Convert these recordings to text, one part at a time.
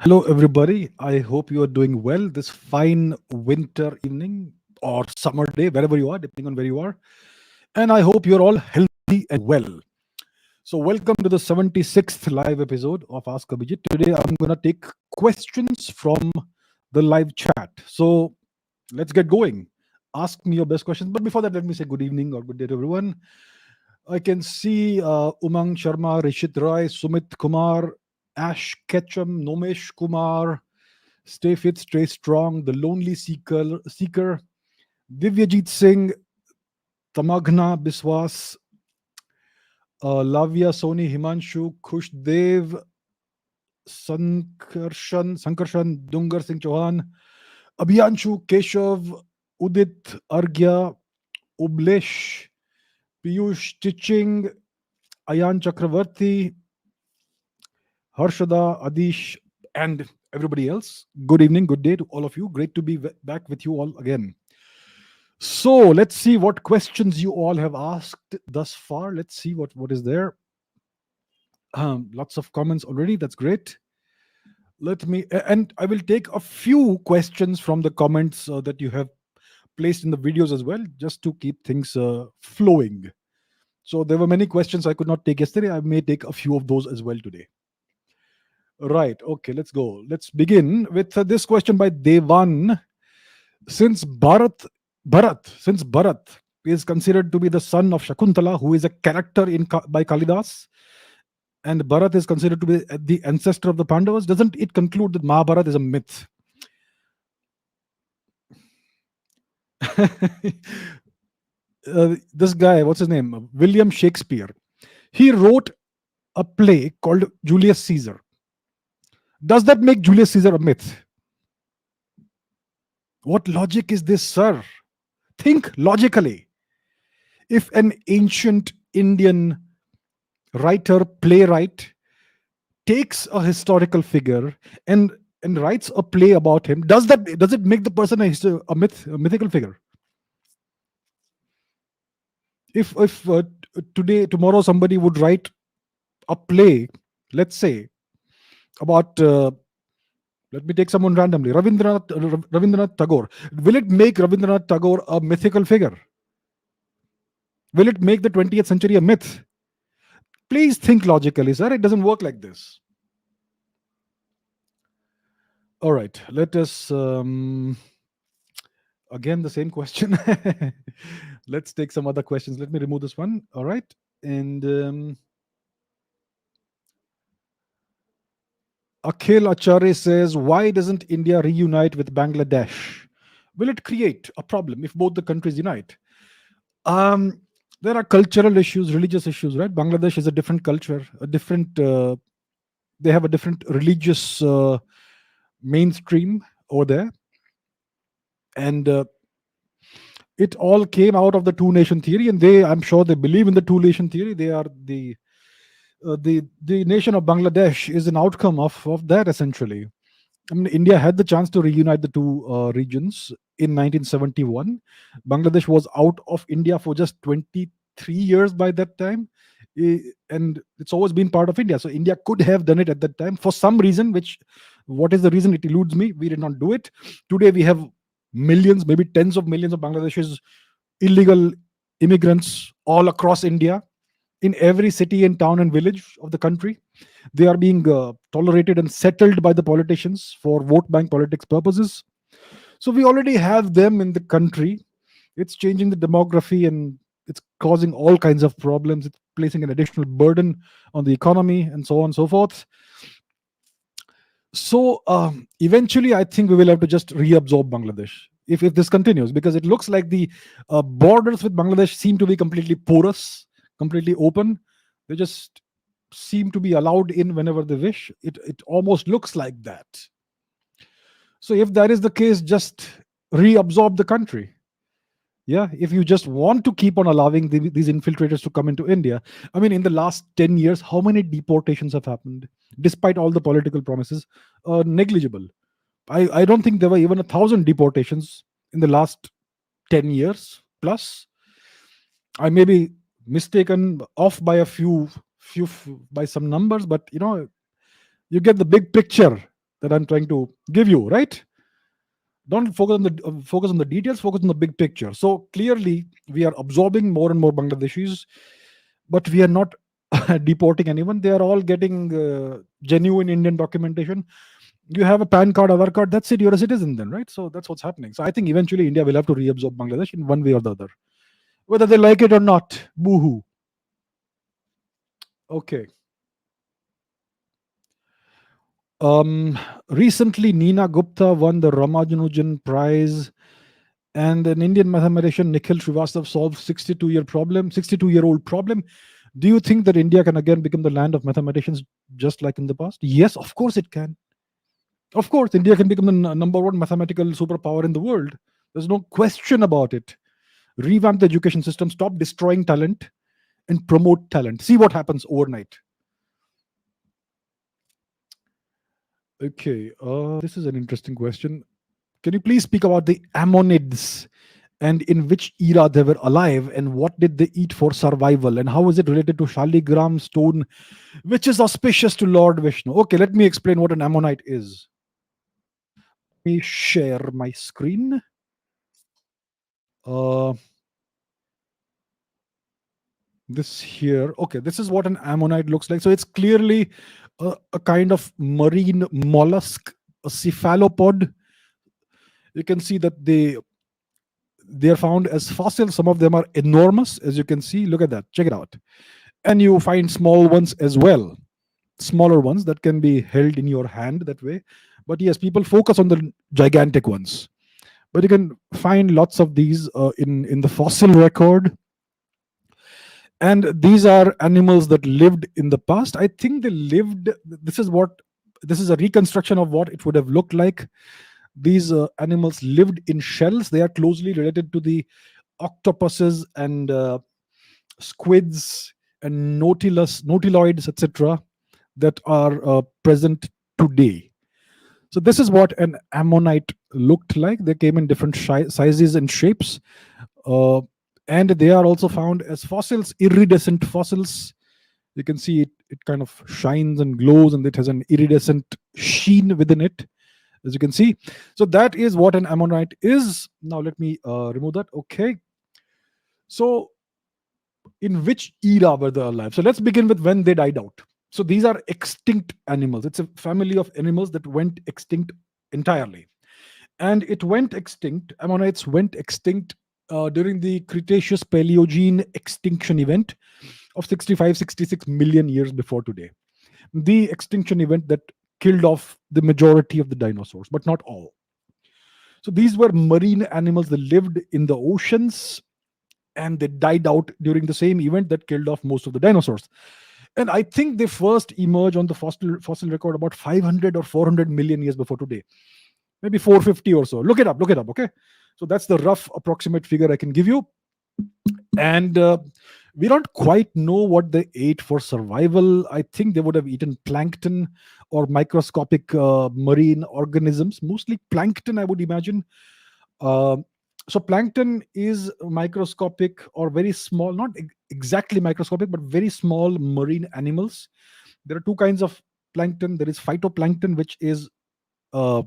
Hello, everybody. I hope you are doing well this fine winter evening or summer day, wherever you are, depending on where you are. And I hope you're all healthy and well. So, welcome to the 76th live episode of Ask Abhijit. Today, I'm going to take questions from the live chat. So, let's get going. Ask me your best questions. But before that, let me say good evening or good day to everyone. I can see Umang Sharma, Rishit Roy, Sumit Kumar, Ash Ketchum, Nomesh Kumar, Stay Fit, Stay Strong, The Lonely Seeker, Divyajit Singh, Tamaghna Biswas, Lavia Soni, Himanshu, Khushdev, Sankarshan, Dungar Singh Chauhan, Abhiyanshu, Keshav, Udit, Arya, Ublesh, Piyush Chiching, Ayan Chakravarti, Harshada, Adish, and everybody else. Good evening, good day to all of you. Great to be back with you all again. So let's see what questions you all have asked thus far. Let's see what is there. Lots of comments already. That's great. And I will take a few questions from the comments that you have placed in the videos as well, just to keep things flowing. So there were many questions I could not take yesterday. I may take a few of those as well today. Right. Okay, let's go. Let's begin with this question by Devan. Since Bharat is considered to be the son of Shakuntala, who is a character by Kalidas, and Bharat is considered to be the ancestor of the Pandavas, doesn't it conclude that Mahabharat is a myth? This guy, what's his name? William Shakespeare. He wrote a play called Julius Caesar. Does that make Julius Caesar a myth? What logic is this, sir? Think logically. If an ancient Indian writer, playwright, takes a historical figure and writes a play about him, does it make the person a mythical figure? If tomorrow somebody would write a play, let's say about let me take someone randomly, Rabindranath Tagore, will it make Rabindranath Tagore a mythical figure? Will it make the 20th century a myth? Please think logically, sir. It doesn't work like this. All right, let us again the same question. Let's take some other questions. Let me remove this one. All right, and Akhil Acharya says, why doesn't India reunite with Bangladesh? Will it create a problem if both the countries unite? There are cultural issues, religious issues, right? Bangladesh is a different culture, a different. They have a different religious mainstream over there, and it all came out of the two nation theory, and I'm sure they believe in the two nation theory. They are the nation of Bangladesh is an outcome of that, essentially. I mean, India had the chance to reunite the two regions in 1971. Bangladesh was out of India for just 23 years by that time. And it's always been part of India. So India could have done it at that time for some reason, what is the reason? It eludes me. We did not do it. Today we have millions, maybe tens of millions of Bangladeshis, illegal immigrants all across India, in every city and town and village of the country. They are being tolerated and settled by the politicians for vote bank politics purposes. So we already have them in the country. It's changing the demography, and it's causing all kinds of problems. It's placing an additional burden on the economy and so on and so forth. So eventually, I think we will have to just reabsorb Bangladesh if this continues, because it looks like the borders with Bangladesh seem to be completely porous, completely open. They just seem to be allowed in whenever they wish. It almost looks like that. So if that is the case, just reabsorb the country. Yeah, if you just want to keep on allowing these infiltrators to come into India. I mean, in the last 10 years, how many deportations have happened, despite all the political promises? Negligible. I don't think there were even 1,000 deportations in the last 10 years plus. I may be mistaken off by a few by some numbers, but you get the big picture, that I'm trying to give you, right? Don't focus on the focus on the details, focus on the big picture. So clearly we are absorbing more and more Bangladeshis, but we are not deporting anyone. They are all getting genuine Indian documentation. You have a pan card, Aadhaar card, that's it, you're a citizen then, right? So that's what's happening. So I think eventually India will have to reabsorb Bangladesh in one way or the other, whether they like it or not. Boohoo. Okay. um Recently Nina Gupta won the Ramanujan prize, and an Indian mathematician Nikhil Srivastav solved 62-year old problem. Do you think that India can again become the land of mathematicians just like in the past? Yes, of course it can. Of course, India can become the number one mathematical superpower in the world. There's no question about it. Revamp the education system, stop destroying talent, and promote talent. See what happens overnight. Okay, this is an interesting question. Can you please speak about the ammonites and in which era they were alive and what did they eat for survival and how is it related to Shaligram stone, which is auspicious to Lord Vishnu? Okay, let me explain what an ammonite is. Let me share my screen. Uh, this here, okay, this is what an ammonite looks like. So it's clearly a kind of marine mollusk, a cephalopod. You can see that they are found as fossils. Some of them are enormous, as you can see. Look at that. Check it out. And you find small ones as well, smaller ones that can be held in your hand that way. But yes, people focus on the gigantic ones. But you can find lots of these in the fossil record. And these are animals that lived in the past. I think they lived. This is a reconstruction of what it would have looked like. These animals lived in shells. They are closely related to the octopuses and squids and nautiloids, etc., that are present today. So this is what an ammonite looked like. They came in different sizes and shapes, uh, and they are also found as fossils, iridescent fossils. You can see it kind of shines and glows, and it has an iridescent sheen within it, as you can see. So that is what an ammonite is. Now let me remove that. Okay. So in which era were they alive? So let's begin with when they died out. So these are extinct animals. It's a family of animals that went extinct entirely. And it went extinct, ammonites went extinct during the Cretaceous Paleogene extinction event of 65, 66 million years before today. The extinction event that killed off the majority of the dinosaurs, but not all. So these were marine animals that lived in the oceans, and they died out during the same event that killed off most of the dinosaurs. And I think they first emerged on the fossil record about 500 or 400 million years before today, maybe 450 or so. Look it up, look it up. Okay, so that's the rough approximate figure I can give you. And we don't quite know what they ate for survival. I think they would have eaten plankton or microscopic marine organisms, mostly plankton, I would imagine. uh, so plankton is microscopic or very small, not exactly microscopic, but very small marine animals. There are two kinds of plankton. There is phytoplankton, uh,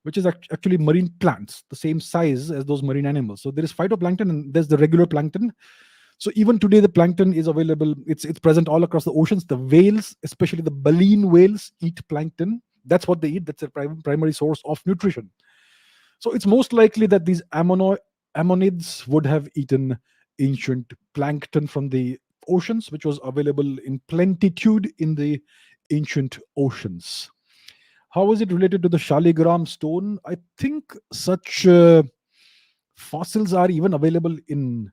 which is actually marine plants, the same size as those marine animals. So there is phytoplankton and there's the regular plankton. So even today, the plankton is available. It's present all across the oceans. The whales, especially the baleen whales, eat plankton. That's what they eat. That's their primary source of nutrition. So it's most likely that these ammonids would have eaten ancient plankton from the oceans, which was available in plenitude in the ancient oceans. How is it related to the Shaligram stone? I think such fossils are even available in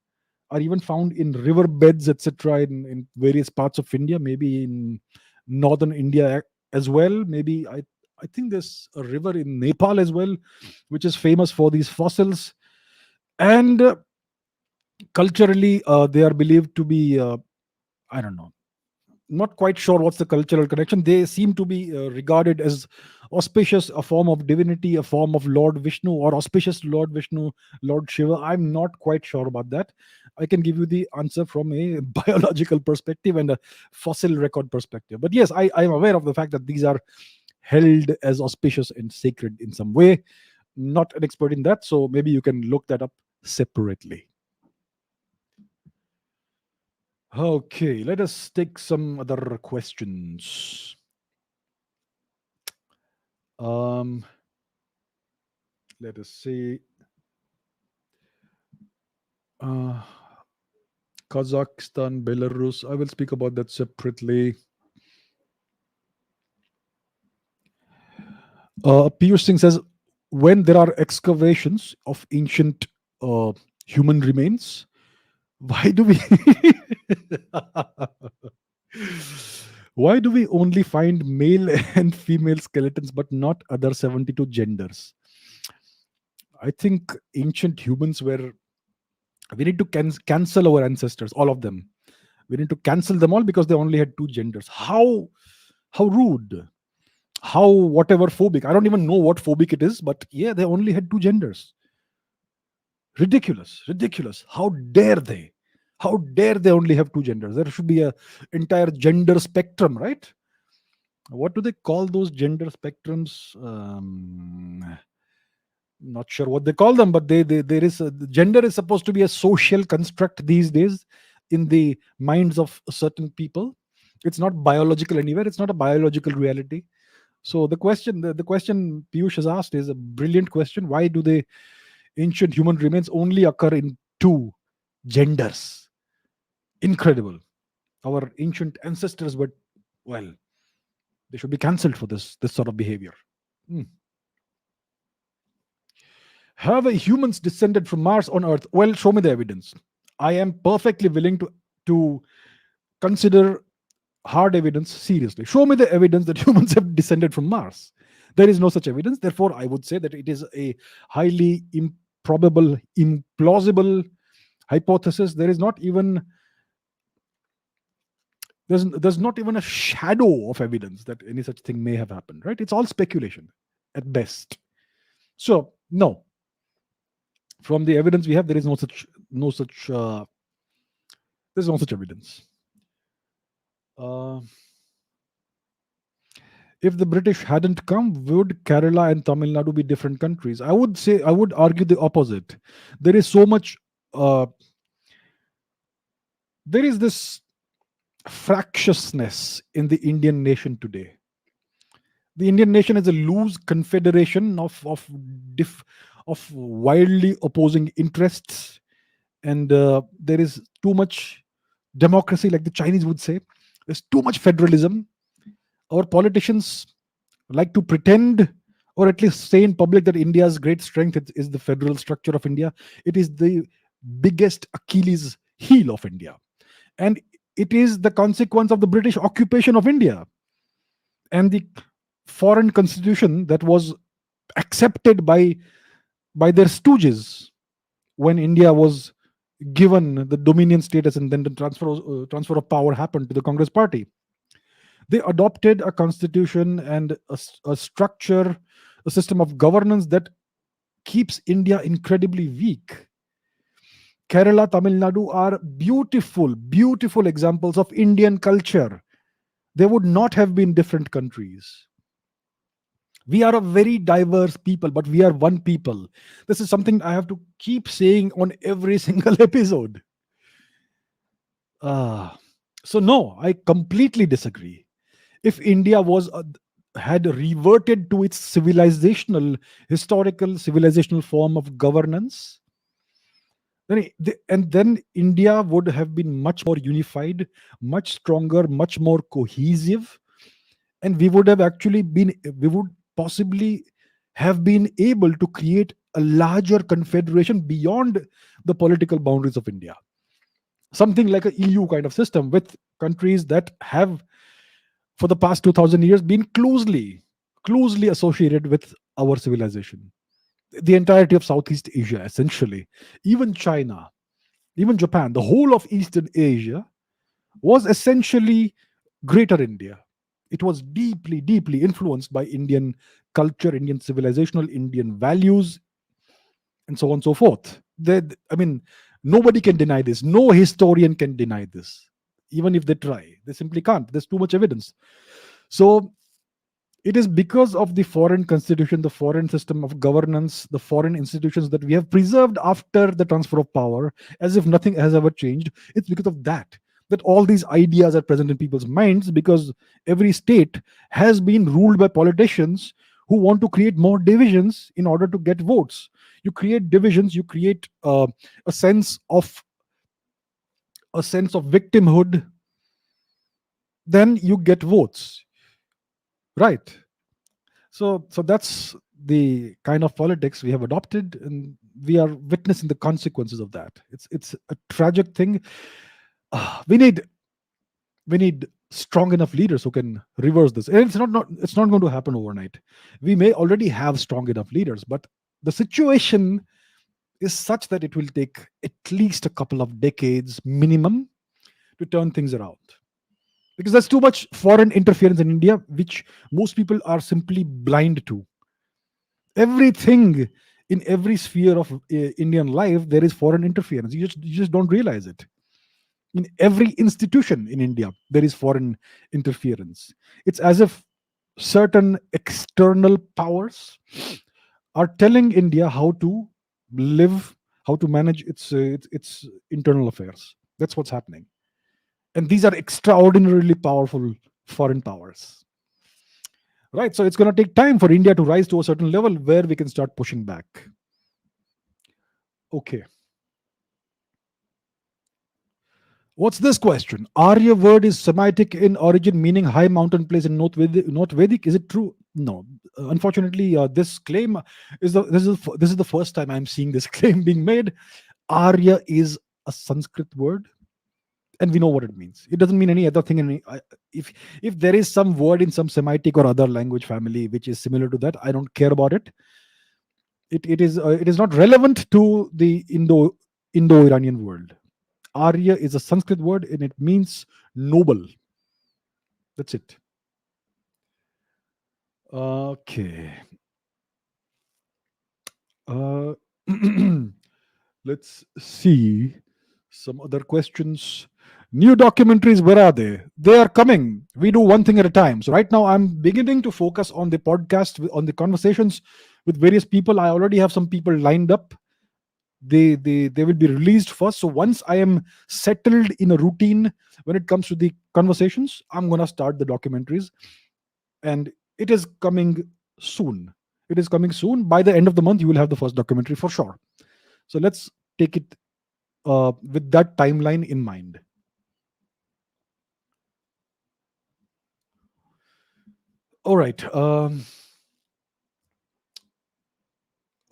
are even found in river beds, etc., in various parts of India, maybe in northern India as well. Maybe I think there's a river in Nepal as well, which is famous for these fossils. And culturally, they are believed to be, I don't know, not quite sure what's the cultural connection. They seem to be regarded as auspicious, a form of divinity, a form of Lord Vishnu, or auspicious to Lord Vishnu, Lord Shiva. I'm not quite sure about that. I can give you the answer from a biological perspective and a fossil record perspective. But yes, I'm aware of the fact that these are held as auspicious and sacred in some way. Not an expert in that, so maybe you can look that up separately. Okay, let us take some other questions. Um, let us see. Uh, Kazakhstan, Belarus. I will speak about that separately. Piyush Singh says, when there are excavations of ancient uh, human remains, why do we why do we only find male and female skeletons but not other 72 genders? I think ancient humans were, we need to cancel our ancestors, all of them. We need to cancel them all because they only had two genders. How rude, how whatever phobic. I don't even know what phobic it is, but yeah, they only had two genders. Ridiculous, ridiculous. How dare they? How dare they only have two genders? There should be a entire gender spectrum, right? What do they call those gender spectrums? Not sure what they call them, but there is the gender is supposed to be a social construct these days in the minds of certain people. It's not biological anywhere. It's not a biological reality. So the question Piyush has asked is a brilliant question. Why do the ancient human remains only occur in two genders? Incredible. Our ancient ancestors were, well, they should be cancelled for this sort of behavior. Hmm. Have humans descended from Mars on Earth? Well, show me the evidence. I am perfectly willing to consider hard evidence seriously. Show me the evidence that humans have descended from Mars. There is no such evidence. Therefore, I would say that it is a highly improbable, implausible hypothesis. There is not even there's not even a shadow of evidence that any such thing may have happened. Right? It's all speculation at best. So no, from the evidence we have, there is there's no such evidence. Uh, if the British hadn't come, would Kerala and Tamil Nadu be different countries? I would argue the opposite. There is so much, uh, there is this fractiousness in the Indian nation today. The Indian nation is a loose confederation of wildly opposing interests, and there is too much democracy, like the Chinese would say. There's too much federalism. Our politicians like to pretend, or at least say in public, that India's great strength is the federal structure of India. It is the biggest Achilles heel of India. And it is the consequence of the British occupation of India and the foreign constitution that was accepted by their stooges when India was given the dominion status, and then the transfer of power happened to the Congress party. They adopted a constitution and a structure, a system of governance that keeps India incredibly weak. Kerala, Tamil Nadu are beautiful, beautiful examples of Indian culture. They would not have been different countries. We are a very diverse people, but we are one people. This is something I have to keep saying on every single episode. So no, I completely disagree. If India was had reverted to its historical civilizational form of governance, then India would have been much more unified, much stronger, much more cohesive, and we would possibly have been able to create a larger confederation beyond the political boundaries of India. Something like a EU kind of system with countries that have, for the past 2000 years, been closely associated with our civilization. The entirety of Southeast Asia, essentially, even China, even Japan, the whole of Eastern Asia was essentially Greater India. It was deeply, deeply influenced by Indian culture, Indian civilizational, Indian values, and so on and so forth. I mean, nobody can deny this. No historian can deny this. Even if they try, they simply can't. There's too much evidence. So It is because of the foreign constitution, the foreign system of governance, the foreign institutions that we have preserved after the transfer of power, as if nothing has ever changed. It's because of that that all these ideas are present in people's minds, because every state has been ruled by politicians who want to create more divisions in order to get votes. You create divisions, you create a sense of victimhood, then you get votes, right? So that's the kind of politics we have adopted, and we are witnessing the consequences of that. It's a tragic thing. We need strong enough leaders who can reverse this. And it's not going to happen overnight. We may already have strong enough leaders, but the situation is such that it will take at least a couple of decades minimum to turn things around, because there's too much foreign interference in India, which most people are simply blind to. Everything, in every sphere of Indian life, there is foreign interference. You just don't realize it. In every institution in India, there is foreign interference. It's as if certain external powers are telling India how to live, how to manage its internal affairs. That's what's happening. And these are extraordinarily powerful foreign powers. Right. So it's going to take time for India to rise to a certain level where we can start pushing back. Okay. What's this question? Arya word is Semitic in origin, meaning high mountain place in North Vedic. Is it true? No. Unfortunately, this claim this is the first time I'm seeing this claim being made. Arya is a Sanskrit word, and we know what it means. It doesn't mean any other thing. If there is some word in some Semitic or other language family which is similar to that, I don't care about it. It is not relevant to the Indo-Iranian world. Arya is a Sanskrit word and it means noble. That's it. Okay. Uh, let's see some other questions. New documentaries, where are they? They are coming. We do one thing at a time. So right now I'm beginning to focus on the podcast, on the conversations with various people. I already have some people lined up. They will be released first. So once I am settled in a routine when it comes to the conversations, I'm gonna start the documentaries, and it is coming soon. It is coming soon. By the end of the month, you will have the first documentary for sure. So let's take it with that timeline in mind. All right.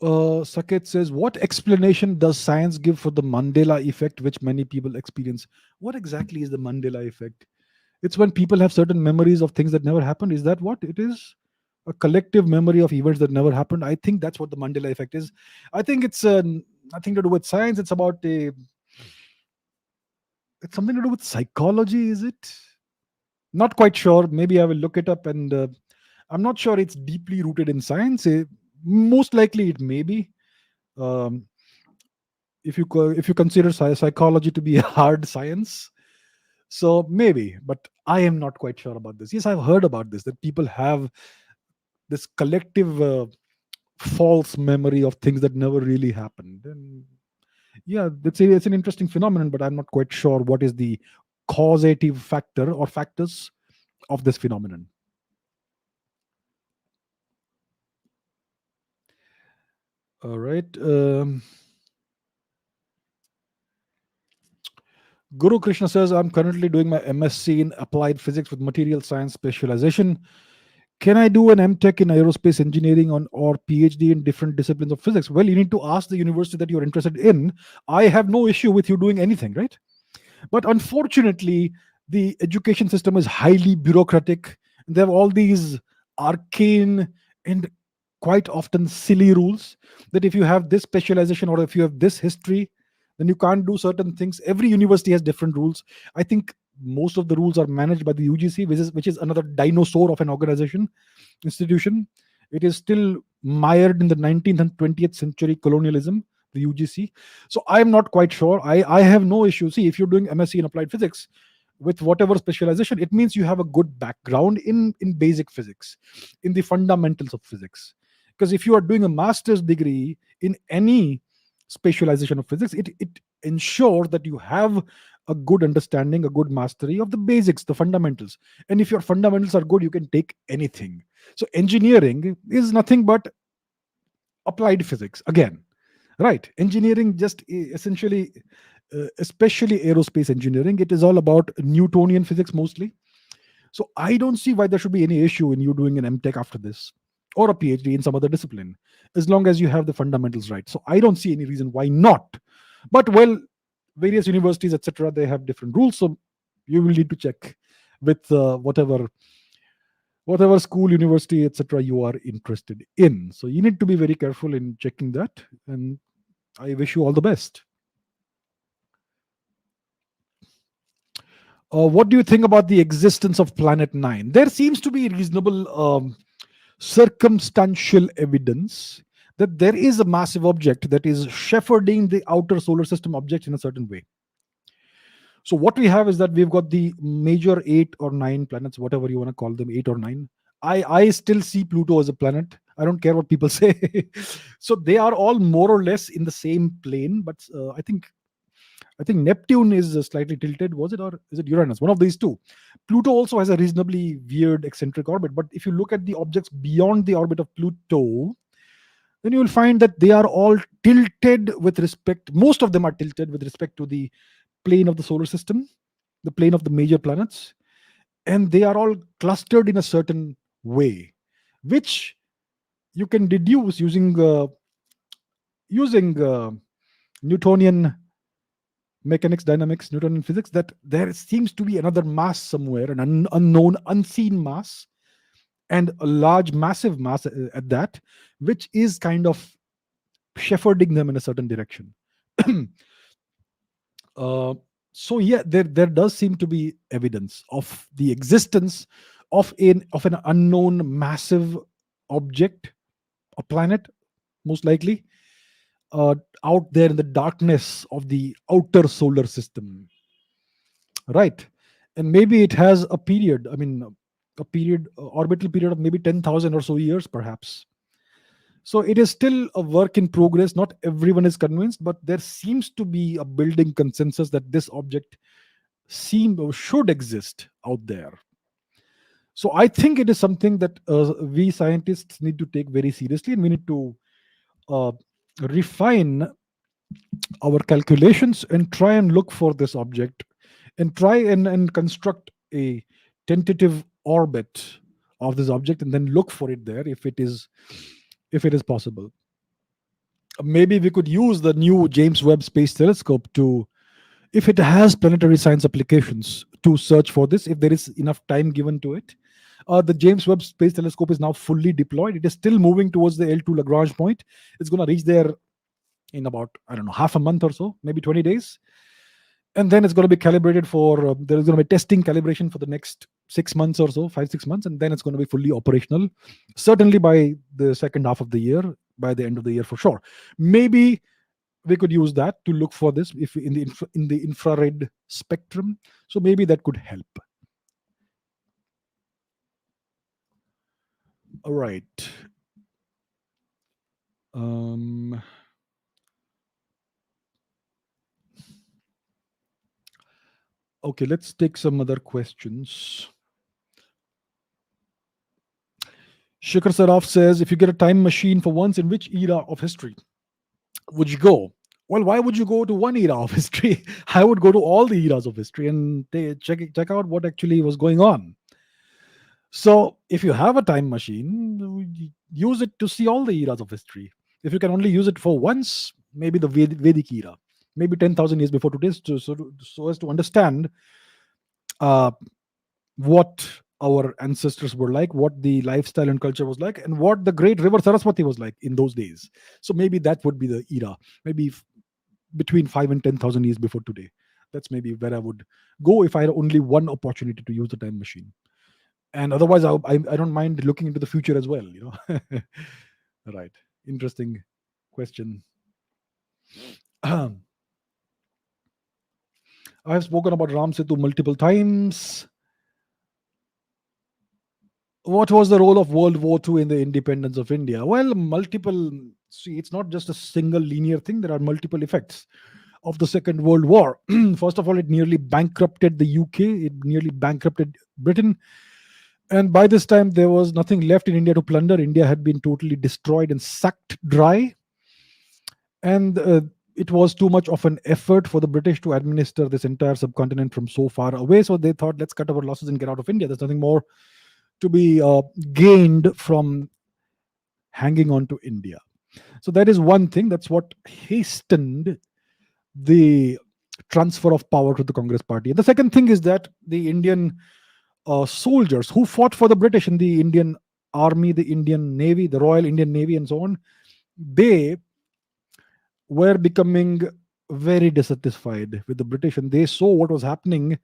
Saket says, what explanation does science give for the Mandela effect, which many people experience? What exactly is the Mandela effect? It's when people have certain memories of things that never happened. Is that what it is? A collective memory of events that never happened. I think that's what the Mandela effect is. I think it's nothing to do with science. It's something to do with psychology. Is it? Not quite sure. Maybe I will look it up, and I'm not sure it's deeply rooted in science. Most likely, it may be. Um, if you consider psychology to be a hard science, so maybe. But I am not quite sure about this. Yes, I've heard about this, that people have this collective false memory of things that never really happened. And yeah, it's an interesting phenomenon, but I'm not quite sure what is the causative factor or factors of this phenomenon. All right. Guru Krishna says, I'm currently doing my MSc in applied physics with material science specialization. Can I do an MTech in aerospace engineering or PhD in different disciplines of physics? Well, you need to ask the university that you're interested in. I have no issue with you doing anything, right? But unfortunately, the education system is highly bureaucratic. They have all these arcane and quite often silly rules that if you have this specialization or if you have this history, then you can't do certain things. Every university has different rules. I think most of the rules are managed by the UGC, which is another dinosaur of an organization, institution. It is still mired in the 19th and 20th century colonialism, the UGC. So I'm not quite sure. I have no issue. See, if you're doing MSc in applied physics, with whatever specialization, it means you have a good background in basic physics, in the fundamentals of physics. Because if you are doing a master's degree in any specialization of physics, it ensures that you have a good understanding, a good mastery of the basics, the fundamentals. And if your fundamentals are good, you can take anything. So engineering is nothing but applied physics again, right? Engineering just essentially, especially aerospace engineering, it is all about Newtonian physics mostly. So I don't see why there should be any issue in you doing an MTech after this, or a PhD in some other discipline, as long as you have the fundamentals right. So I don't see any reason why not. But well, various universities, etc., they have different rules. So you will need to check with whatever school, university, etc., you are interested in. So you need to be very careful in checking that. And I wish you all the best. What do you think about the existence of Planet Nine? There seems to be reasonable circumstantial evidence that there is a massive object that is shepherding the outer solar system object in a certain way. So what we have is that we've got the major 8 or 9 planets, whatever you want to call them, 8 or 9. I still see Pluto as a planet. I don't care what people say. So they are all more or less in the same plane, but I think Neptune is slightly tilted. Was it, or is it Uranus? One of these two. Pluto also has a reasonably weird eccentric orbit. But if you look at the objects beyond the orbit of Pluto, then you will find that they are all tilted with respect. Most of them are tilted with respect to the plane of the solar system, the plane of the major planets, and they are all clustered in a certain way, which you can deduce using Newtonian mechanics, dynamics, Newtonian physics, that there seems to be another mass somewhere, an unknown, unseen mass, and a large, massive mass at that, which is kind of shepherding them in a certain direction. uh, so yeah, there does seem to be evidence of the existence of an unknown massive object, a planet, most likely, uh, out there in the darkness of the outer solar system, right? And maybe it has a period, I mean, a period, orbital period of maybe 10,000 or so years, perhaps. So it is still a work in progress. Not everyone is convinced, but there seems to be a building consensus that this object seem or should exist out there. So I think it is something that we scientists need to take very seriously, and we need to uh, refine our calculations and try and look for this object, and try and construct a tentative orbit of this object, and then look for it there if it is possible. Maybe we could use the new James Webb Space Telescope to, if it has planetary science applications, to search for this if there is enough time given to it. The James Webb Space Telescope is now fully deployed. It is still moving towards the L2 Lagrange point. It's going to reach there in about, I don't know, half a month or so, maybe 20 days. And then it's going to be calibrated for, there is going to be testing calibration for the next 6 months or so, 5 6 months, and then it's going to be fully operational, certainly by the second half of the year, by the end of the year for sure. Maybe we could use that to look for this if in the infrared spectrum. So maybe that could help. All right. um okay, let's take some other questions. Shikhar Saraf says, if you get a time machine for once, in which era of history would you go? Well, why would you go to one era of history? I would go to all the eras of history and check out what actually was going on. So, if you have a time machine, use it to see all the eras of history. If you can only use it for once, maybe the Vedic era, maybe 10,000 years before today, so as to understand uh, what our ancestors were like, what the lifestyle and culture was like, and what the great river Saraswati was like in those days. So maybe that would be the era, maybe between 5 and 10,000 years before today. That's maybe where I would go if I had only one opportunity to use the time machine. And otherwise, I don't mind looking into the future as well. Right. Interesting question. I have spoken about Ram Setu multiple times. What was the role of World War II in the independence of India? Well, multiple. See, it's not just a single linear thing. There are multiple effects of the Second World War. First of all, it nearly bankrupted the UK. It nearly bankrupted Britain. And by this time, there was nothing left in India to plunder. India had been totally destroyed and sucked dry. And it was too much of an effort for the British to administer this entire subcontinent from so far away. So they thought, let's cut our losses and get out of India. There's nothing more to be gained from hanging on to India. So that is one thing. That's what hastened the transfer of power to the Congress party. And the second thing is that the Indian soldiers who fought for the British in the Indian army, the Indian navy, the Royal Indian Navy, and so on, they were becoming very dissatisfied with the British, and they saw what was happening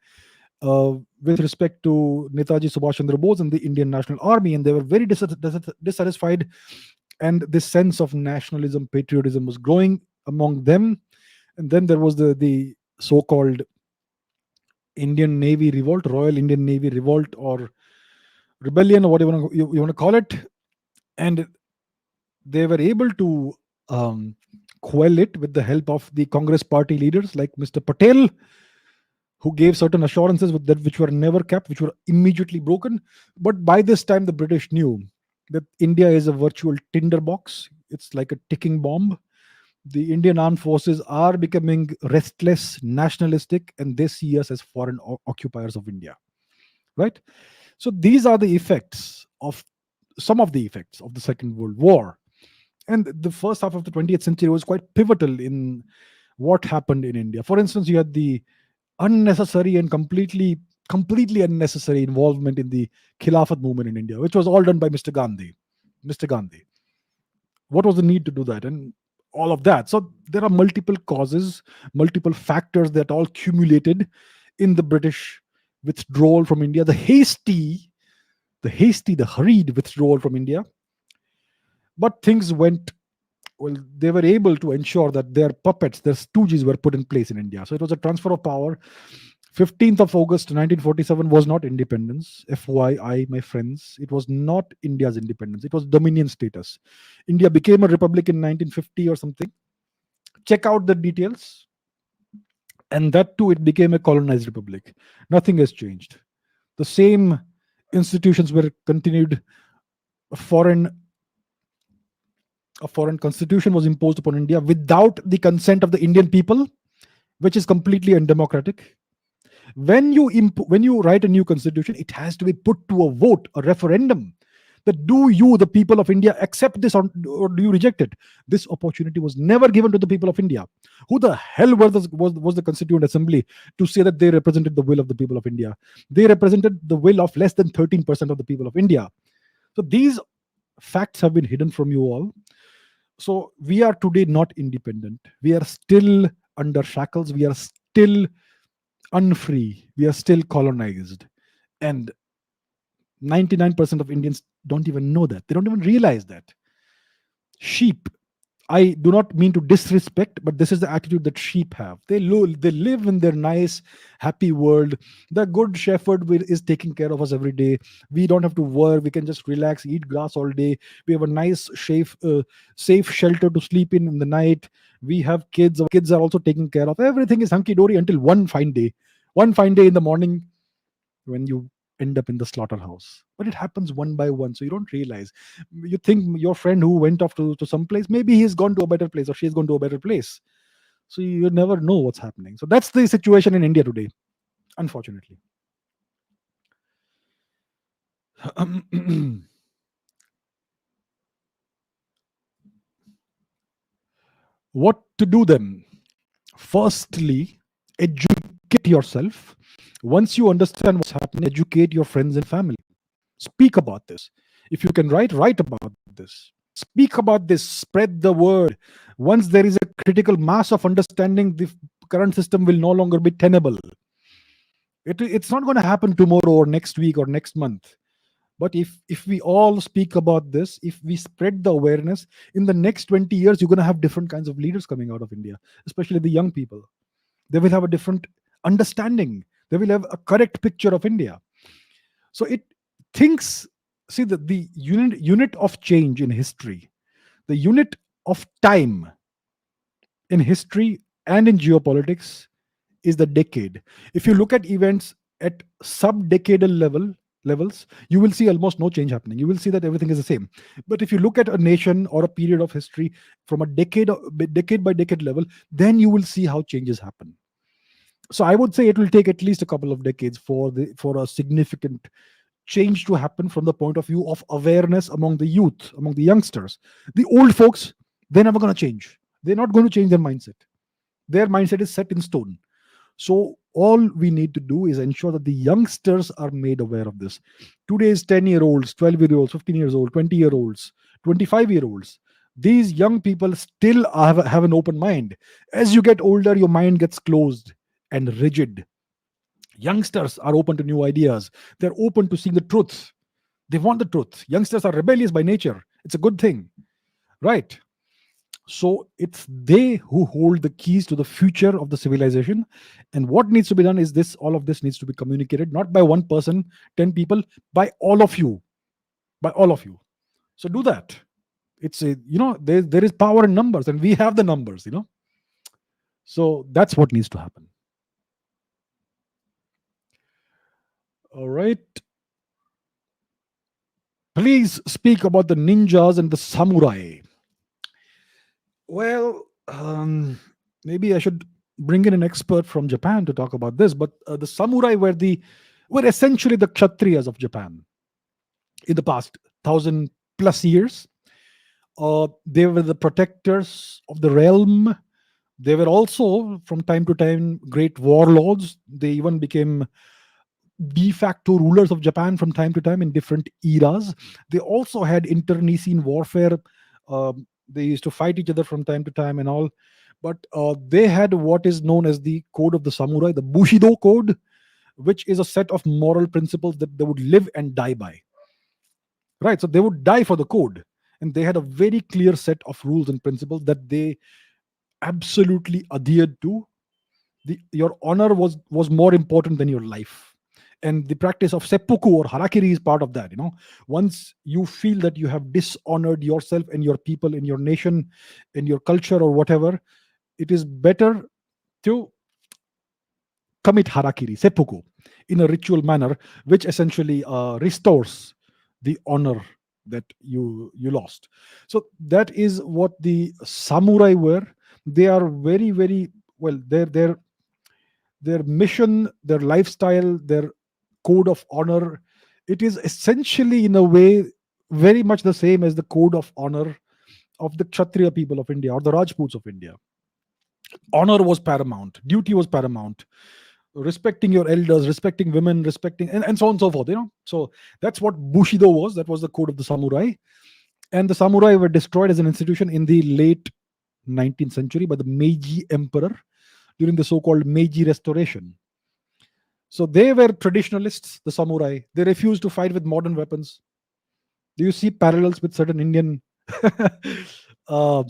with respect to Netaji Subhash Chandra Bose and the Indian National Army, and they were very dissatisfied. And this sense of nationalism, patriotism was growing among them. And then there was the so-called Indian Navy revolt, Royal Indian Navy revolt, or rebellion, or whatever you want to call it. And they were able to quell it with the help of the Congress party leaders like Mr. Patel, who gave certain assurances with that which were never kept, which were immediately broken. But by this time, the British knew that India is a virtual tinderbox. It's like a ticking bomb. The Indian armed forces are becoming restless, nationalistic, and they see us as foreign occupiers of India. Right? So these are the effects of some of the effects of the Second World War. And the first half of the 20th century was quite pivotal in what happened in India. For instance, you had the unnecessary and completely unnecessary involvement in the Khilafat movement in India, which was all done by Mr. Gandhi. Mr. Gandhi. What was the need to do that? And all of that. So there are multiple causes, multiple factors that all cumulated in the British withdrawal from India, the hurried withdrawal from India. But things went well. They were able to ensure that their puppets, their stooges, were put in place in India. So it was a transfer of power. 15th of August 1947 was not independence. FYI, my friends, it was not India's independence. It was dominion status. India became a republic in 1950 or something. Check out the details. And that too, it became a colonized republic. Nothing has changed. The same institutions were continued. A foreign constitution was imposed upon India without the consent of the Indian people, which is completely undemocratic. When you write a new constitution, it has to be put to a vote, a referendum. That do you, the people of India, accept this, or do you reject it? This opportunity was never given to the people of India. Who the hell was the Constituent Assembly to say that they represented the will of the people of India? They represented the will of less than 13% of the people of India. So these facts have been hidden from you all. So we are today not independent. We are still under shackles. We are still unfree. We are still colonized. And 99% of Indians don't even know that. They don't even realize that. Sheep. I do not mean to disrespect, but this is the attitude that sheep have. They live in their nice, happy world. The good shepherd is taking care of us every day. We don't have to work. We can just relax, eat grass all day. We have a nice, safe shelter to sleep in the night. We have kids. Our kids are also taken care of. Everything is hunky dory until one fine day. One fine day in the morning when you end up in the slaughterhouse. But it happens one by one, so you don't realize. You think your friend who went off to some place, maybe he's gone to a better place or she's gone to a better place. So you never know what's happening. So that's the situation in India today, unfortunately. What to do then? Firstly, educate yourself. Once you understand what's happening, educate your friends and family. Speak about this. If you can write about this. Speak about this. Spread the word. Once there is a critical mass of understanding, the current system will no longer be tenable. It's not going to happen tomorrow or next week or next month. But if we all speak about this, if we spread the awareness, in the next 20 years, you're going to have different kinds of leaders coming out of India, especially the young people. They will have a different understanding. They will have a correct picture of India. So it thinks, see, the unit of change in history, the unit of time in history and in geopolitics is the decade. If you look at events at sub-decadal levels, you will see almost no change happening. You will see that everything is the same. But if you look at a nation or a period of history from a decade by decade level, then you will see how changes happen. So I would say it will take at least a couple of decades for a significant change to happen from the point of view of awareness among the youth, among the youngsters. The old folks, they're never going to change. They're not going to change their mindset. Their mindset is set in stone. So all we need to do is ensure that the youngsters are made aware of this. Today's 10-year-olds, 12-year-olds, 15 years old, 20-year-olds, 25-year-olds, these young people still have an open mind. As you get older, your mind gets closed and rigid. Youngsters are open to new ideas. They're open to seeing the truth. They want the truth. Youngsters are rebellious by nature. It's a good thing, right? So it's they who hold the keys to the future of the civilization. And what needs to be done is this: all of this needs to be communicated, not by one person, 10 people, by all of you. By all of you. So do that. It's a, there is power in numbers, and we have the numbers. So that's what needs to happen. All right. Please speak about the ninjas and the samurai. Well, maybe I should bring in an expert from Japan to talk about this. But the samurai were essentially the kshatriyas of Japan in the past 1,000+ years. They were the protectors of the realm. They were also, from time to time, great warlords. They even became de facto rulers of Japan from time to time in different eras. They also had internecine warfare. They used to fight each other from time to time and all. But they had what is known as the code of the samurai, the Bushido code, which is a set of moral principles that they would live and die by. Right? So they would die for the code. And they had a very clear set of rules and principles that they absolutely adhered to. Your honor was more important than your life. And the practice of seppuku or harakiri is part of that. Once you feel that you have dishonored yourself and your people in your nation, in your culture or whatever, it is better to commit harakiri, seppuku, in a ritual manner, which essentially restores the honor that you lost. So that is what the samurai were. They are very, very well. Their mission, their lifestyle, their code of honor, it is essentially, in a way, very much the same as the code of honor of the Kshatriya people of India or the Rajputs of India. Honor was paramount, duty was paramount, respecting your elders, respecting women, respecting, and so on and so forth. So that's what Bushido was. That was the code of the samurai. And the samurai were destroyed as an institution in the late 19th century by the Meiji emperor during the so-called Meiji Restoration. So they were traditionalists, the samurai. They refused to fight with modern weapons. Do you see parallels with certain Indian uh,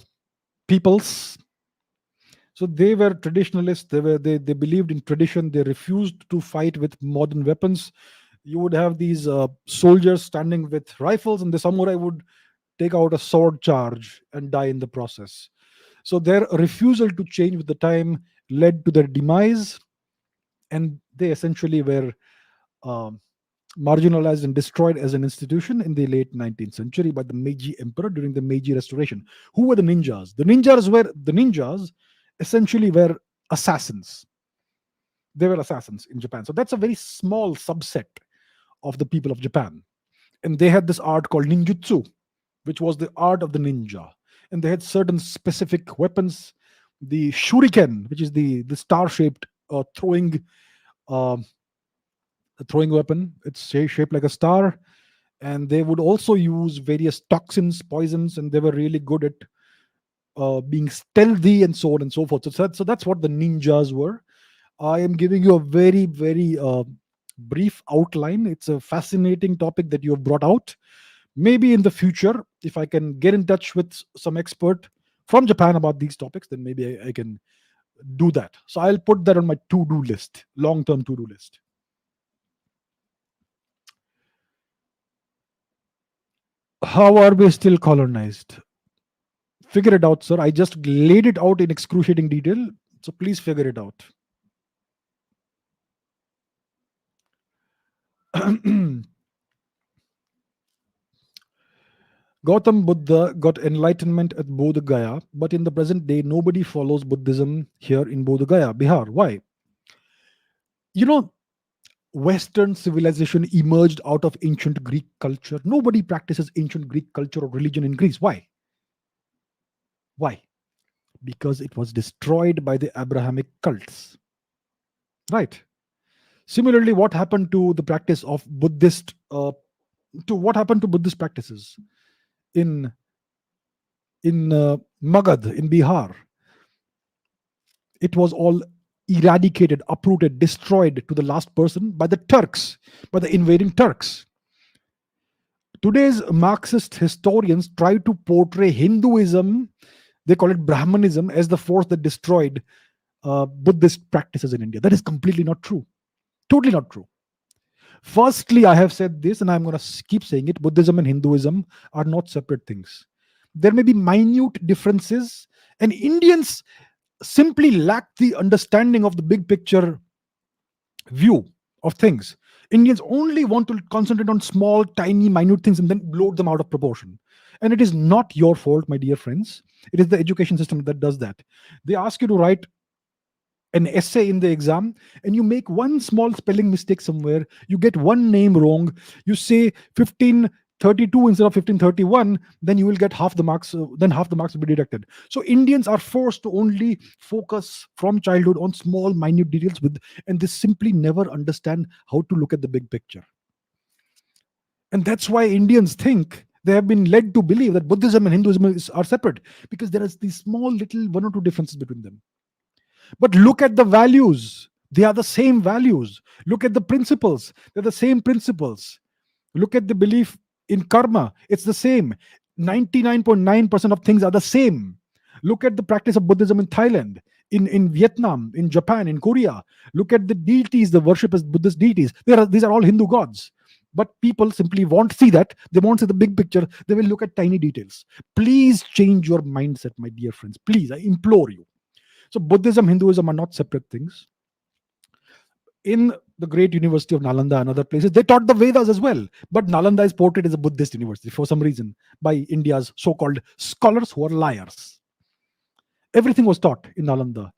peoples? So they were traditionalists. They believed in tradition. They refused to fight with modern weapons. You would have these soldiers standing with rifles, and the samurai would take out a sword charge and die in the process. So their refusal to change with the time led to their demise, and they essentially were um, marginalized and destroyed as an institution in the late 19th century by the Meiji emperor during the Meiji Restoration. Who were the ninjas? The ninjas essentially were assassins. They were assassins in Japan. So that's a very small subset of the people of Japan. And they had this art called ninjutsu, which was the art of the ninja. And they had certain specific weapons. The shuriken, which is the star-shaped throwing uh, throwing weapon. It's shaped like a star. And they would also use various toxins, poisons, and they were really good at being stealthy and so on and so forth. So that's what the ninjas were. I am giving you a very, very brief outline. It's a fascinating topic that you have brought out. Maybe in the future, if I can get in touch with some expert from Japan about these topics, then maybe I can do that. So I'll put that on my to-do list, long-term to-do list. How are we still colonized? Figure it out, sir. I just laid it out in excruciating detail. So please figure it out. Gautam Buddha got enlightenment at Bodha Gaya, but in the present day, nobody follows Buddhism here in Bodha Gaya, Bihar. Why? You know, Western civilization emerged out of ancient Greek culture. Nobody practices ancient Greek culture or religion in Greece. Why? Why? Because it was destroyed by the Abrahamic cults. Right. Similarly, what happened to the practice of Buddhist, to what happened to Buddhist practices in Magad in Bihar? It was all eradicated, uprooted, destroyed to the last person by the Turks, by the invading Turks. Today's Marxist historians try to portray Hinduism, they call it Brahmanism, as the force that destroyed Buddhist practices in India. That is completely not true. Totally not true. Firstly, I have said this, and I'm going to keep saying it: Buddhism and Hinduism are not separate things. There may be minute differences, and Indians simply lack the understanding of the big picture view of things. Indians only want to concentrate on small, tiny, minute things and then blow them out of proportion. And it is not your fault, my dear friends. It is the education system that does that. They ask you to write an essay in the exam and you make one small spelling mistake somewhere, you get one name wrong, you say 1532 instead of 1531, then you will get half the marks, then half the marks will be deducted. So Indians are forced to only focus from childhood on small minute details with, and they simply never understand how to look at the big picture. And that's why Indians think, they have been led to believe that Buddhism and Hinduism are separate, because there is these small little one or two differences between them. But look at the values. They are the same values. Look at the principles. They're the same principles. Look at the belief in karma. It's the same. 99.9% of things are the same. Look at the practice of Buddhism in Thailand, in Vietnam, in Japan, in Korea. Look at the deities, the worship as Buddhist deities. These are all Hindu gods. But people simply won't see that. They won't see the big picture. They will look at tiny details. Please change your mindset, my dear friends. Please, I implore you. So Buddhism, Hinduism are not separate things. In the great university of Nalanda and other places, they taught the Vedas as well. But Nalanda is portrayed as a Buddhist university for some reason by India's so-called scholars who are liars. Everything was taught in Nalanda.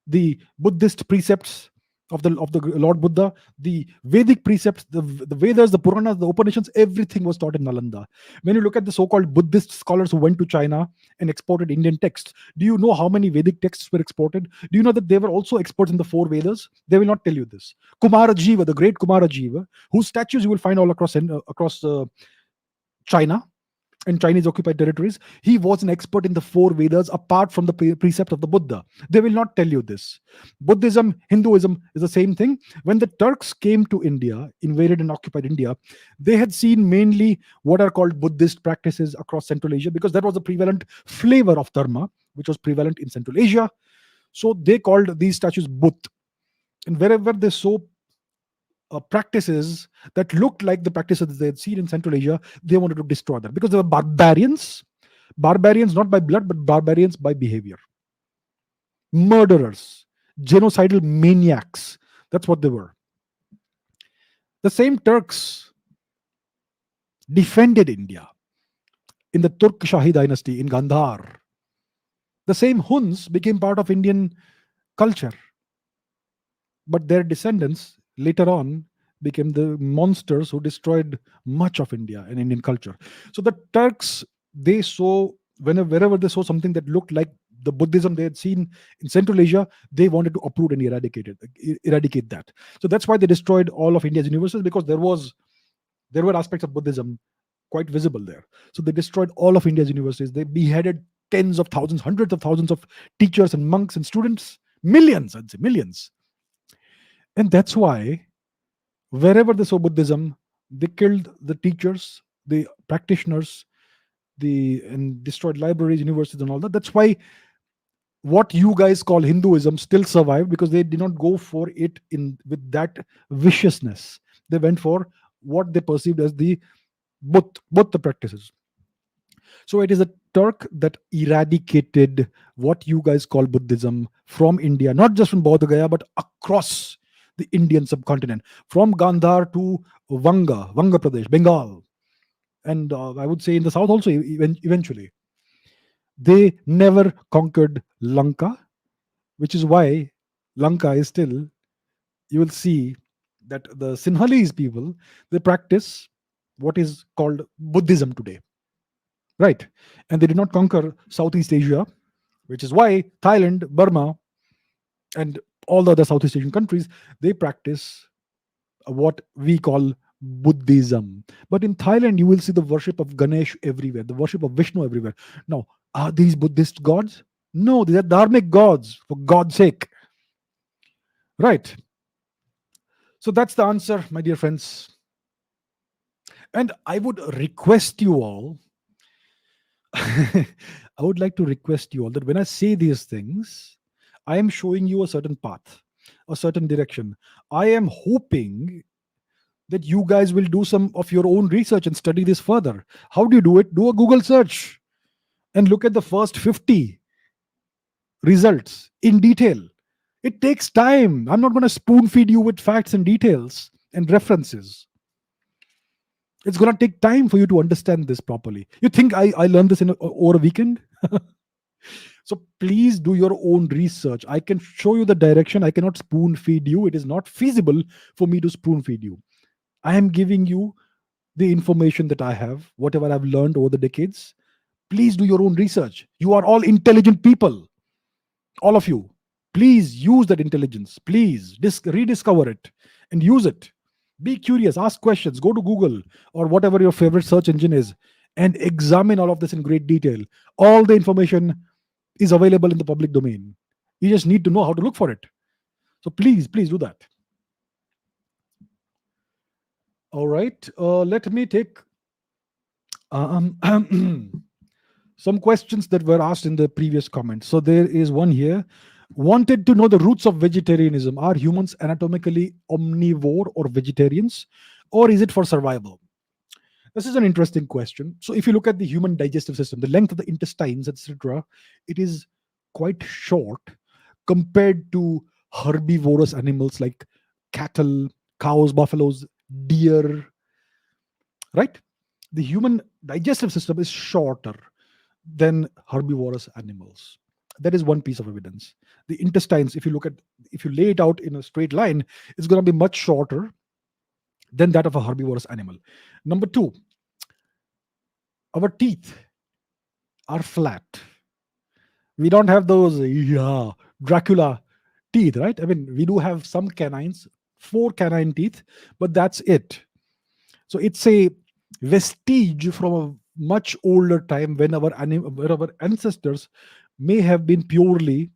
The Buddhist precepts of the Lord Buddha, the Vedic precepts, the Vedas, the Puranas, the Upanishads, everything was taught in Nalanda. When you look at the so-called Buddhist scholars who went to China and exported Indian texts, do you know how many Vedic texts were exported? Do you know that they were also experts in the four Vedas? They will not tell you this. Kumara Jiva, the great Kumara Jiva, whose statues you will find all across China and Chinese occupied territories, he was an expert in the four Vedas apart from the precept of the Buddha. They will not tell you this. Buddhism, Hinduism is the same thing. When the Turks came to India, invaded and occupied India, they had seen mainly what are called Buddhist practices across Central Asia, because that was the prevalent flavor of Dharma, which was prevalent in Central Asia. So they called these statues Buddh. And wherever they saw practices that looked like the practices they had seen in Central Asia, they wanted to destroy that, because they were barbarians. Barbarians not by blood, but barbarians by behavior. Murderers, genocidal maniacs. That's what they were. The same Turks defended India in the Turk Shahi dynasty in Gandhar. The same Huns became part of Indian culture, but their descendants later on became the monsters who destroyed much of India and Indian culture. So the Turks, they saw, wherever they saw something that looked like the Buddhism they had seen in Central Asia, they wanted to uproot and eradicate that. So that's why they destroyed all of India's universities, because there were aspects of Buddhism quite visible there. So they destroyed all of India's universities. They beheaded tens of thousands, hundreds of thousands of teachers and monks and students, millions, I'd say millions. And that's why wherever they saw Buddhism, they killed the teachers, the practitioners, and destroyed libraries, universities, and all that. That's why what you guys call Hinduism still survived because they did not go for it in with that viciousness. They went for what they perceived as the Buddha practices. So it is a Turk that eradicated what you guys call Buddhism from India, not just from Bodha Gaya, but across the Indian subcontinent, from Gandhar to Vanga Pradesh, Bengal, and I would say in the south also. Eventually, they never conquered Lanka, which is why Lanka is still. You will see that the Sinhalese people, they practice what is called Buddhism today, right? And they did not conquer Southeast Asia, which is why Thailand, Burma, and all the other Southeast Asian countries, they practice what we call Buddhism. But in Thailand, you will see the worship of Ganesh everywhere, the worship of Vishnu everywhere. Now, are these Buddhist gods? No, these are dharmic gods, for God's sake. Right. So that's the answer, my dear friends. And I would request you all, I would like to request you all that when I say these things, I am showing you a certain path, a certain direction. I am hoping that you guys will do some of your own research and study this further. How do you do it? Do a Google search and look at the first 50 results in detail. It takes time. I'm not going to spoon feed you with facts and details and references. It's going to take time for you to understand this properly. You think I learned this over a weekend? So please do your own research. I can show you the direction. I cannot spoon feed you. It is not feasible for me to spoon feed you. I am giving you the information that I have, whatever I've learned over the decades. Please do your own research. You are all intelligent people, all of you. Please use that intelligence. Please rediscover it and use it. Be curious, ask questions, go to Google or whatever your favorite search engine is, and examine all of this in great detail. All the information is available in the public domain. You just need to know how to look for it. So please do that. All right. Let me take um, some questions that were asked in the previous comment. So there is one here. Wanted to know the roots of vegetarianism. Are humans anatomically omnivore or vegetarians, or is it for survival? This is an interesting question. So if you look at the human digestive system, the length of the intestines, etc., it is quite short compared to herbivorous animals like cattle, cows, buffaloes, deer, right? The human digestive system is shorter than herbivorous animals. That is one piece of evidence. The intestines, if you lay it out in a straight line, it's going to be much shorter than that of a herbivorous animal. Number two, our teeth are flat. We don't have those Dracula teeth, right? I mean, we do have some canines, 4 canine teeth, but that's it. So it's a vestige from a much older time when when our ancestors may have been purely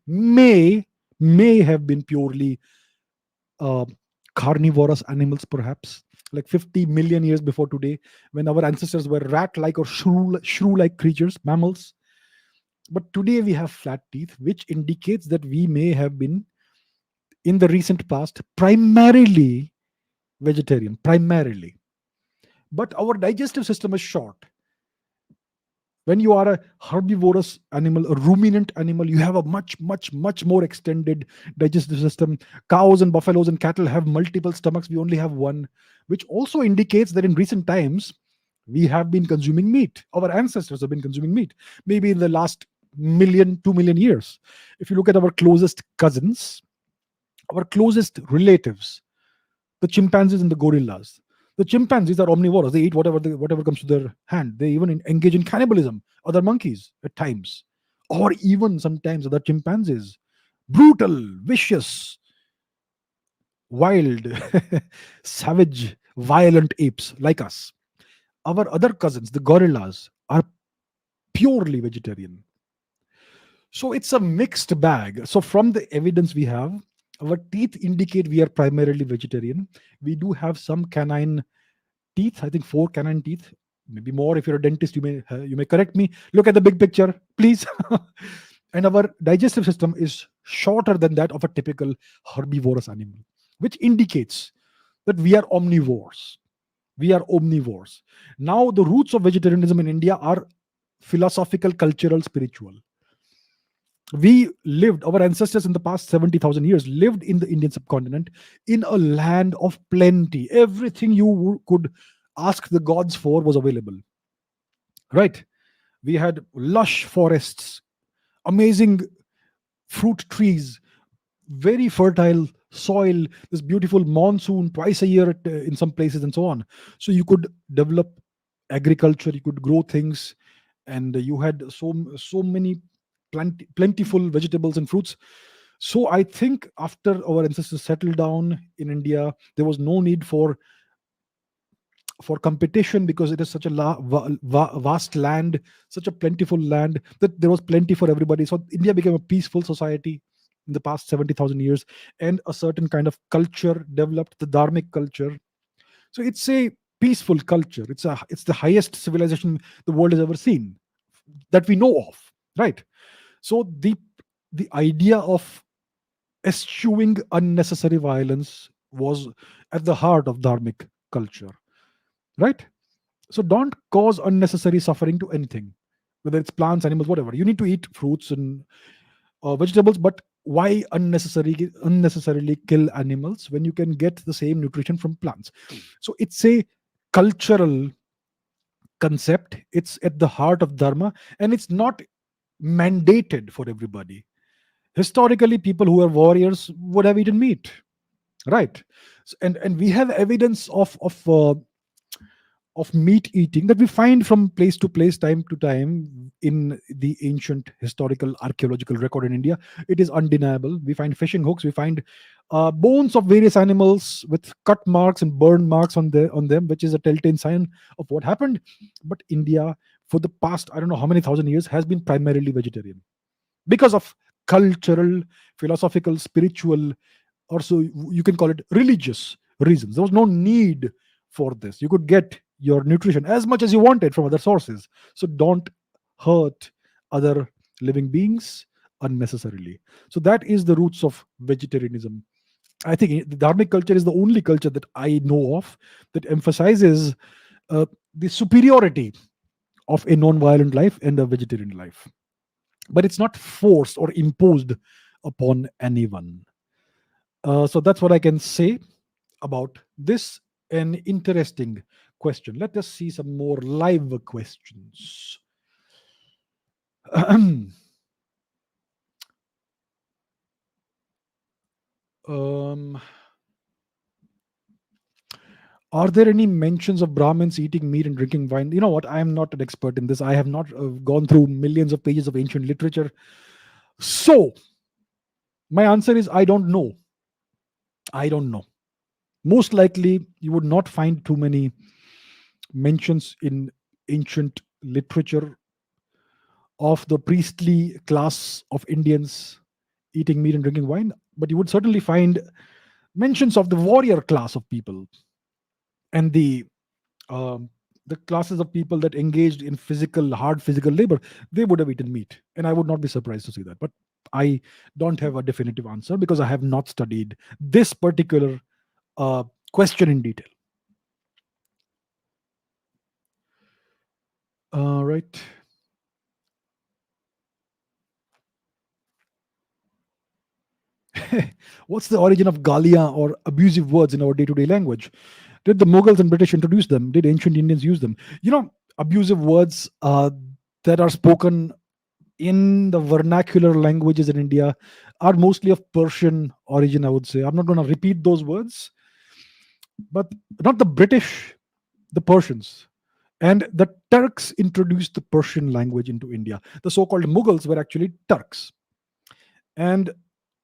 uh, carnivorous animals, perhaps like 50 million years before today, when our ancestors were rat-like or shrew-like creatures, mammals. But today we have flat teeth, which indicates that we may have been in the recent past primarily vegetarian, primarily. But our digestive system is short. When you are a herbivorous animal, a ruminant animal, you have a much more extended digestive system. Cows and buffaloes and cattle have multiple stomachs. We only have one, which also indicates that in recent times we have been consuming meat. Our ancestors have been consuming meat, maybe in the last 2 million years. If you look at our closest cousins, our closest relatives, the chimpanzees and the gorillas. The chimpanzees are omnivores. They eat whatever comes to their hand. They even engage in cannibalism. Other monkeys at times, or even sometimes other chimpanzees, brutal, vicious, wild, savage, violent apes like us. Our other cousins, the gorillas, are purely vegetarian. So it's a mixed bag. So from the evidence we have, our teeth indicate we are primarily vegetarian. We do have some canine teeth. I think 4 canine teeth, maybe more. If you're a dentist, you may correct me. Look at the big picture, please. and our digestive system is shorter than that of a typical herbivorous animal, which indicates that we are omnivores. We are omnivores. Now, the roots of vegetarianism in India are philosophical, cultural, spiritual. We lived, our ancestors in the past 70,000 years lived in the Indian subcontinent in a land of plenty. Everything you could ask the gods for was available, right? We had lush forests, amazing fruit trees, very fertile soil, this beautiful monsoon twice a year in some places, and so on. So you could develop agriculture, you could grow things, and you had so many plentiful vegetables and fruits. So I think after our ancestors settled down in India, there was no need for competition, because it is such a vast land, such a plentiful land, that there was plenty for everybody. So India became a peaceful society in the past 70,000 years, and a certain kind of culture developed, the dharmic culture. So it's a peaceful culture. It's the highest civilization the world has ever seen, that we know of, right? So the idea of eschewing unnecessary violence was at the heart of dharmic culture, right? So don't cause unnecessary suffering to anything, whether it's plants, animals, whatever. You need to eat fruits and vegetables, but why unnecessarily kill animals when you can get the same nutrition from plants? So it's a cultural concept. It's at the heart of dharma, and it's not mandated for everybody. Historically, people who are warriors would have eaten meat, right? And we have evidence of meat eating that we find from place to place, time to time, in the ancient historical archaeological record in India. It is undeniable. We find fishing hooks, we find bones of various animals with cut marks and burn marks on them, which is a telltale sign of what happened. But India, for the past, I don't know how many thousand years, has been primarily vegetarian because of cultural, philosophical, spiritual, or so you can call it religious reasons. There was no need for this. You could get your nutrition as much as you wanted from other sources. So don't hurt other living beings unnecessarily. So that is the roots of vegetarianism. I think the dharmic culture is the only culture that I know of that emphasizes the superiority of a non-violent life and a vegetarian life, but it's not forced or imposed upon anyone. So that's what I can say about this. An interesting question. Let us see some more live questions. um, are there any mentions of Brahmins eating meat and drinking wine? You know what? I am not an expert in this. I have not gone through millions of pages of ancient literature. So my answer is I don't know. I don't know. Most likely, you would not find too many mentions in ancient literature of the priestly class of Indians eating meat and drinking wine, but you would certainly find mentions of the warrior class of people and um, the classes of people that engaged in hard physical labor. They would have eaten meat, and I would not be surprised to see that. But I don't have a definitive answer because I have not studied this particular uh, question in detail. Right. What's the origin of Galia or abusive words in our day to day language? Did the Mughals and British introduce them? Did ancient Indians use them? Abusive words that are spoken in the vernacular languages in India are mostly of Persian origin, I would say. I'm not going to repeat those words, but not the British, the Persians. And the Turks introduced the Persian language into India. The so called Mughals were actually Turks. And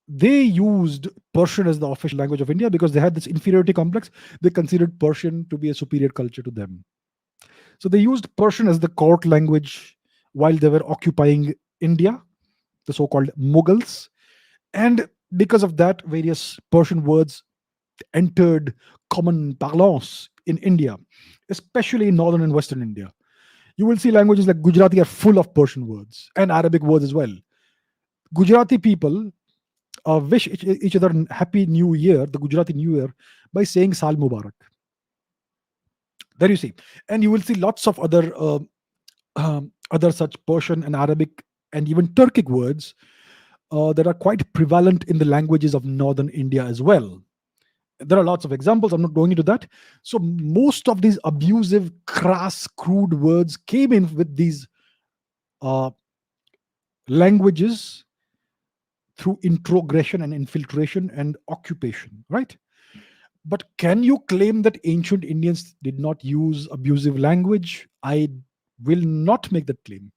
they used Persian as the official language of India because they had this inferiority complex. They considered Persian to be a superior culture to them. So they used Persian as the court language while they were occupying India, the so called Mughals. And because of that, various Persian words entered common parlance in India, especially in northern and western India. You will see languages like Gujarati are full of Persian words and Arabic words as well. Gujarati people wish each other happy new year, the Gujarati new year, by saying Sal Mubarak. There you see. And you will see lots of other such Persian and Arabic and even Turkic words that are quite prevalent in the languages of northern India as well. There are lots of examples. I'm not going into that. So most of these abusive, crass, crude words came in with these uh, languages through introgression and infiltration and occupation, right? But can you claim that ancient Indians did not use abusive language? I will not make that claim.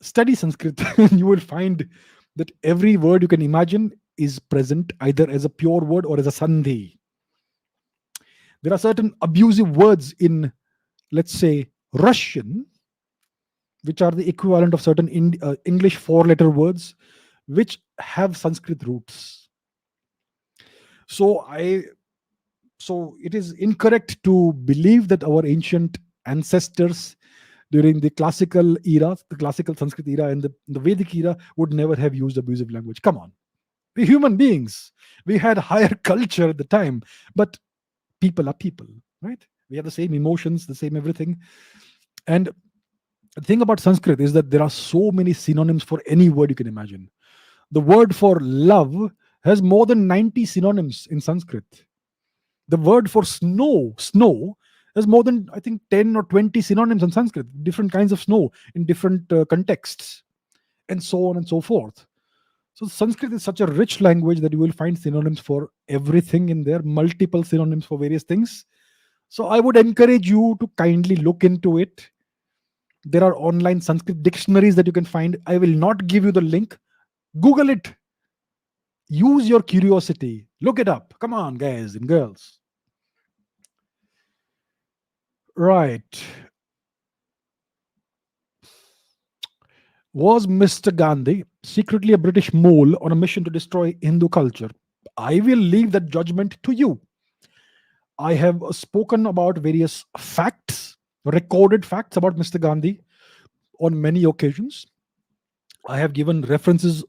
Study Sanskrit, and you will find that every word you can imagine is present either as a pure word or as a sandhi. There are certain abusive words in, let's say, Russian, which are the equivalent of certain English four-letter words, which have Sanskrit roots. So so it is incorrect to believe that our ancient ancestors during the classical era, the classical Sanskrit era, and the Vedic era would never have used abusive language. Come on. We're human beings. We had higher culture at the time, but people are people, right? We have the same emotions, the same everything. And the thing about Sanskrit is that there are so many synonyms for any word you can imagine. The word for love has more than 90 synonyms in Sanskrit. The word for snow, has more than, I think, 10 or 20 synonyms in Sanskrit, different kinds of snow in different contexts, and so on and so forth. So Sanskrit is such a rich language that you will find synonyms for everything in there, multiple synonyms for various things. So I would encourage you to kindly look into it. There are online Sanskrit dictionaries that you can find. I will not give you the link. Google it. Use your curiosity. Look it up. Come on, guys and girls. Right. Was Mr. Gandhi secretly a British mole on a mission to destroy Hindu culture? I will leave that judgment to you. I have spoken about various facts, recorded facts about Mr. Gandhi on many occasions. I have given references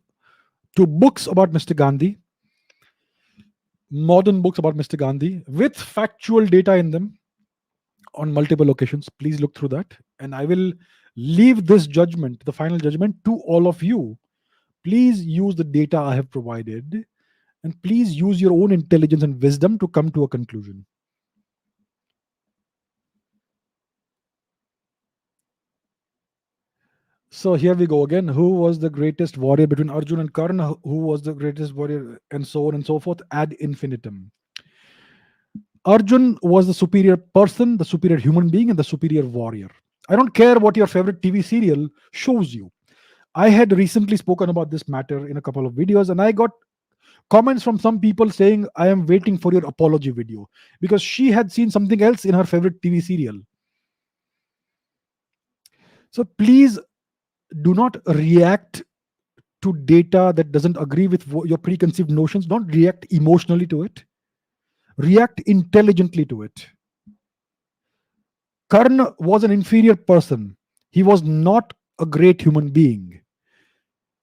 to books about Mr. Gandhi, modern books about Mr. Gandhi, with factual data in them on multiple occasions. Please look through that. And I will leave this judgment, the final judgment, to all of you. Please use the data I have provided, and please use your own intelligence and wisdom to come to a conclusion. So here we go again. Who was the greatest warrior between Arjun and Karna? Who was the greatest warrior, and so on and so forth, ad infinitum. Arjun was the superior person, the superior human being, and the superior warrior. I don't care what your favorite TV serial shows you. I had recently spoken about this matter in a couple of videos, and I got comments from some people saying, I am waiting for your apology video, because she had seen something else in her favorite TV serial. So please do not react to data that doesn't agree with your preconceived notions. Don't react emotionally to it. React intelligently to it. Karna was an inferior person. He was not a great human being.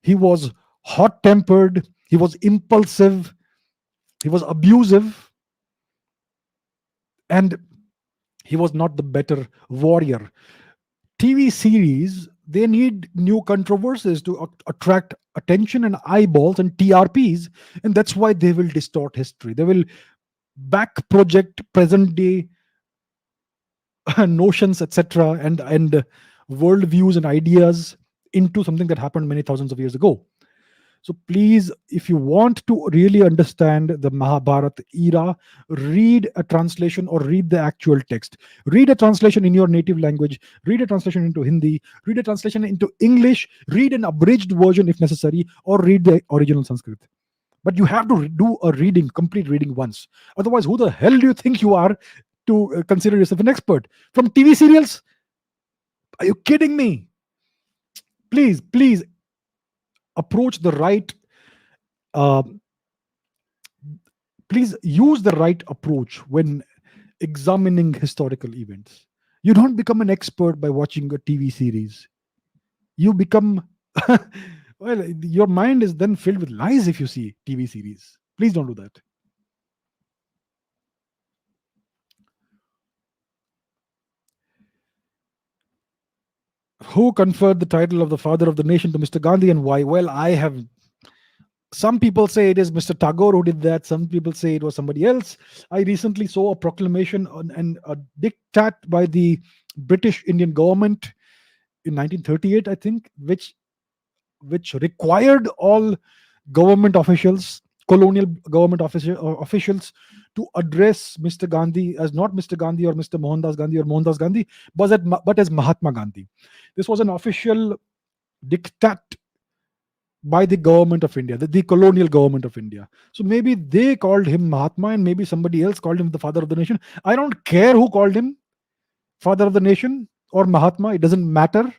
He was hot tempered, he was impulsive, he was abusive, and he was not the better warrior. TV series, they need new controversies to attract attention and eyeballs and TRPs, and that's why they will distort history. They will back project present day notions, etc., and worldviews and ideas into something that happened many thousands of years ago. So please, if you want to really understand the Mahabharata era, read a translation or read the actual text. Read a translation in your native language, read a translation into Hindi, read a translation into English, read an abridged version if necessary, or read the original Sanskrit. But you have to do a reading, complete reading once. Otherwise, who the hell do you think you are to consider yourself an expert? From TV serials? Are you kidding me? Please approach the right uh, please use the right approach when examining historical events. You don't become an expert by watching a TV series. You become Well, your mind is then filled with lies if you see TV series. Please don't do that. Who conferred the title of the father of the nation to Mr. Gandhi and why? Well, I have. Some people say it is Mr. Tagore who did that. Some people say it was somebody else. I recently saw a proclamation and a diktat by the British Indian government in 1938, I think, which required all government officials, colonial government officials, to address Mr. Gandhi as not Mr. Gandhi or Mr. Mohandas Gandhi or Mohandas Gandhi, but as Mahatma Gandhi. This was an official diktat by the government of India, the colonial government of India. So maybe they called him Mahatma and maybe somebody else called him the father of the nation. I don't care who called him father of the nation or Mahatma, it doesn't matter.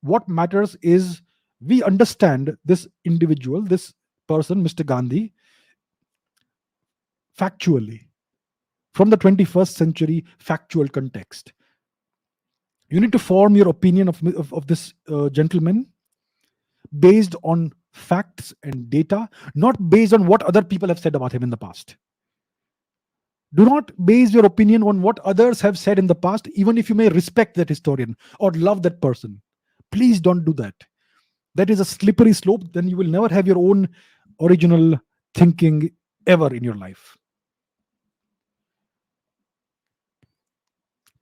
What matters is we understand this individual, this person, Mr. Gandhi, factually from the 21st century factual context. You need to form your opinion of this gentleman based on facts and data, not based on what other people have said about him in the past. Do not base your opinion on what others have said in the past, even if you may respect that historian or love that person. Please don't do that. That is a slippery slope. Then you will never have your own original thinking ever in your life.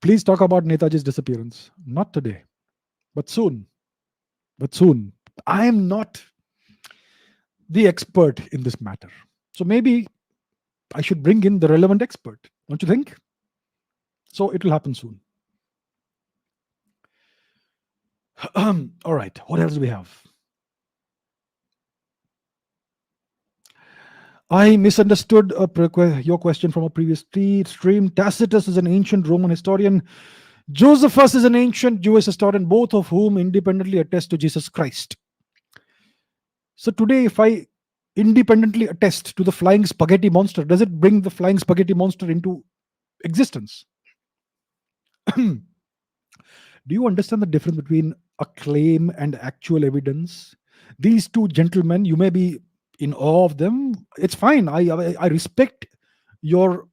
Please talk about Netaji's disappearance. Not today, but soon. But soon. I am not the expert in this matter. So maybe I should bring in the relevant expert. Don't you think? So it will happen soon. All right. What else do we have? I misunderstood your question from a previous stream. Tacitus is an ancient Roman historian. Josephus is an ancient Jewish historian, both of whom independently attest to Jesus Christ. So today, if I independently attest to the flying spaghetti monster, does it bring the flying spaghetti monster into existence? Do you understand the difference between a claim and actual evidence? These two gentlemen, you may be in awe of them. It's fine. I respect your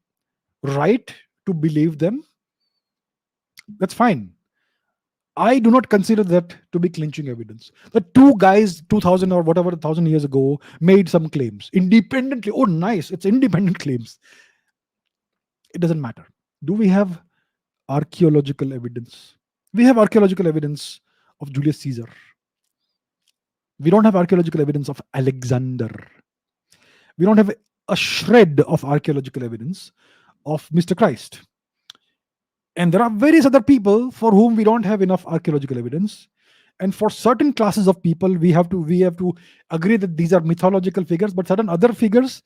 right to believe them. That's fine. I do not consider that to be clinching evidence. The two guys, 2000 or whatever, 1,000 years ago, made some claims independently. Oh, nice. It's independent claims. It doesn't matter. Do we have archaeological evidence? We have archaeological evidence of Julius Caesar. We don't have archaeological evidence of Alexander. We don't have a shred of archaeological evidence of Mr. Christ. And there are various other people for whom we don't have enough archaeological evidence. And for certain classes of people, we have to agree that these are mythological figures, but certain other figures,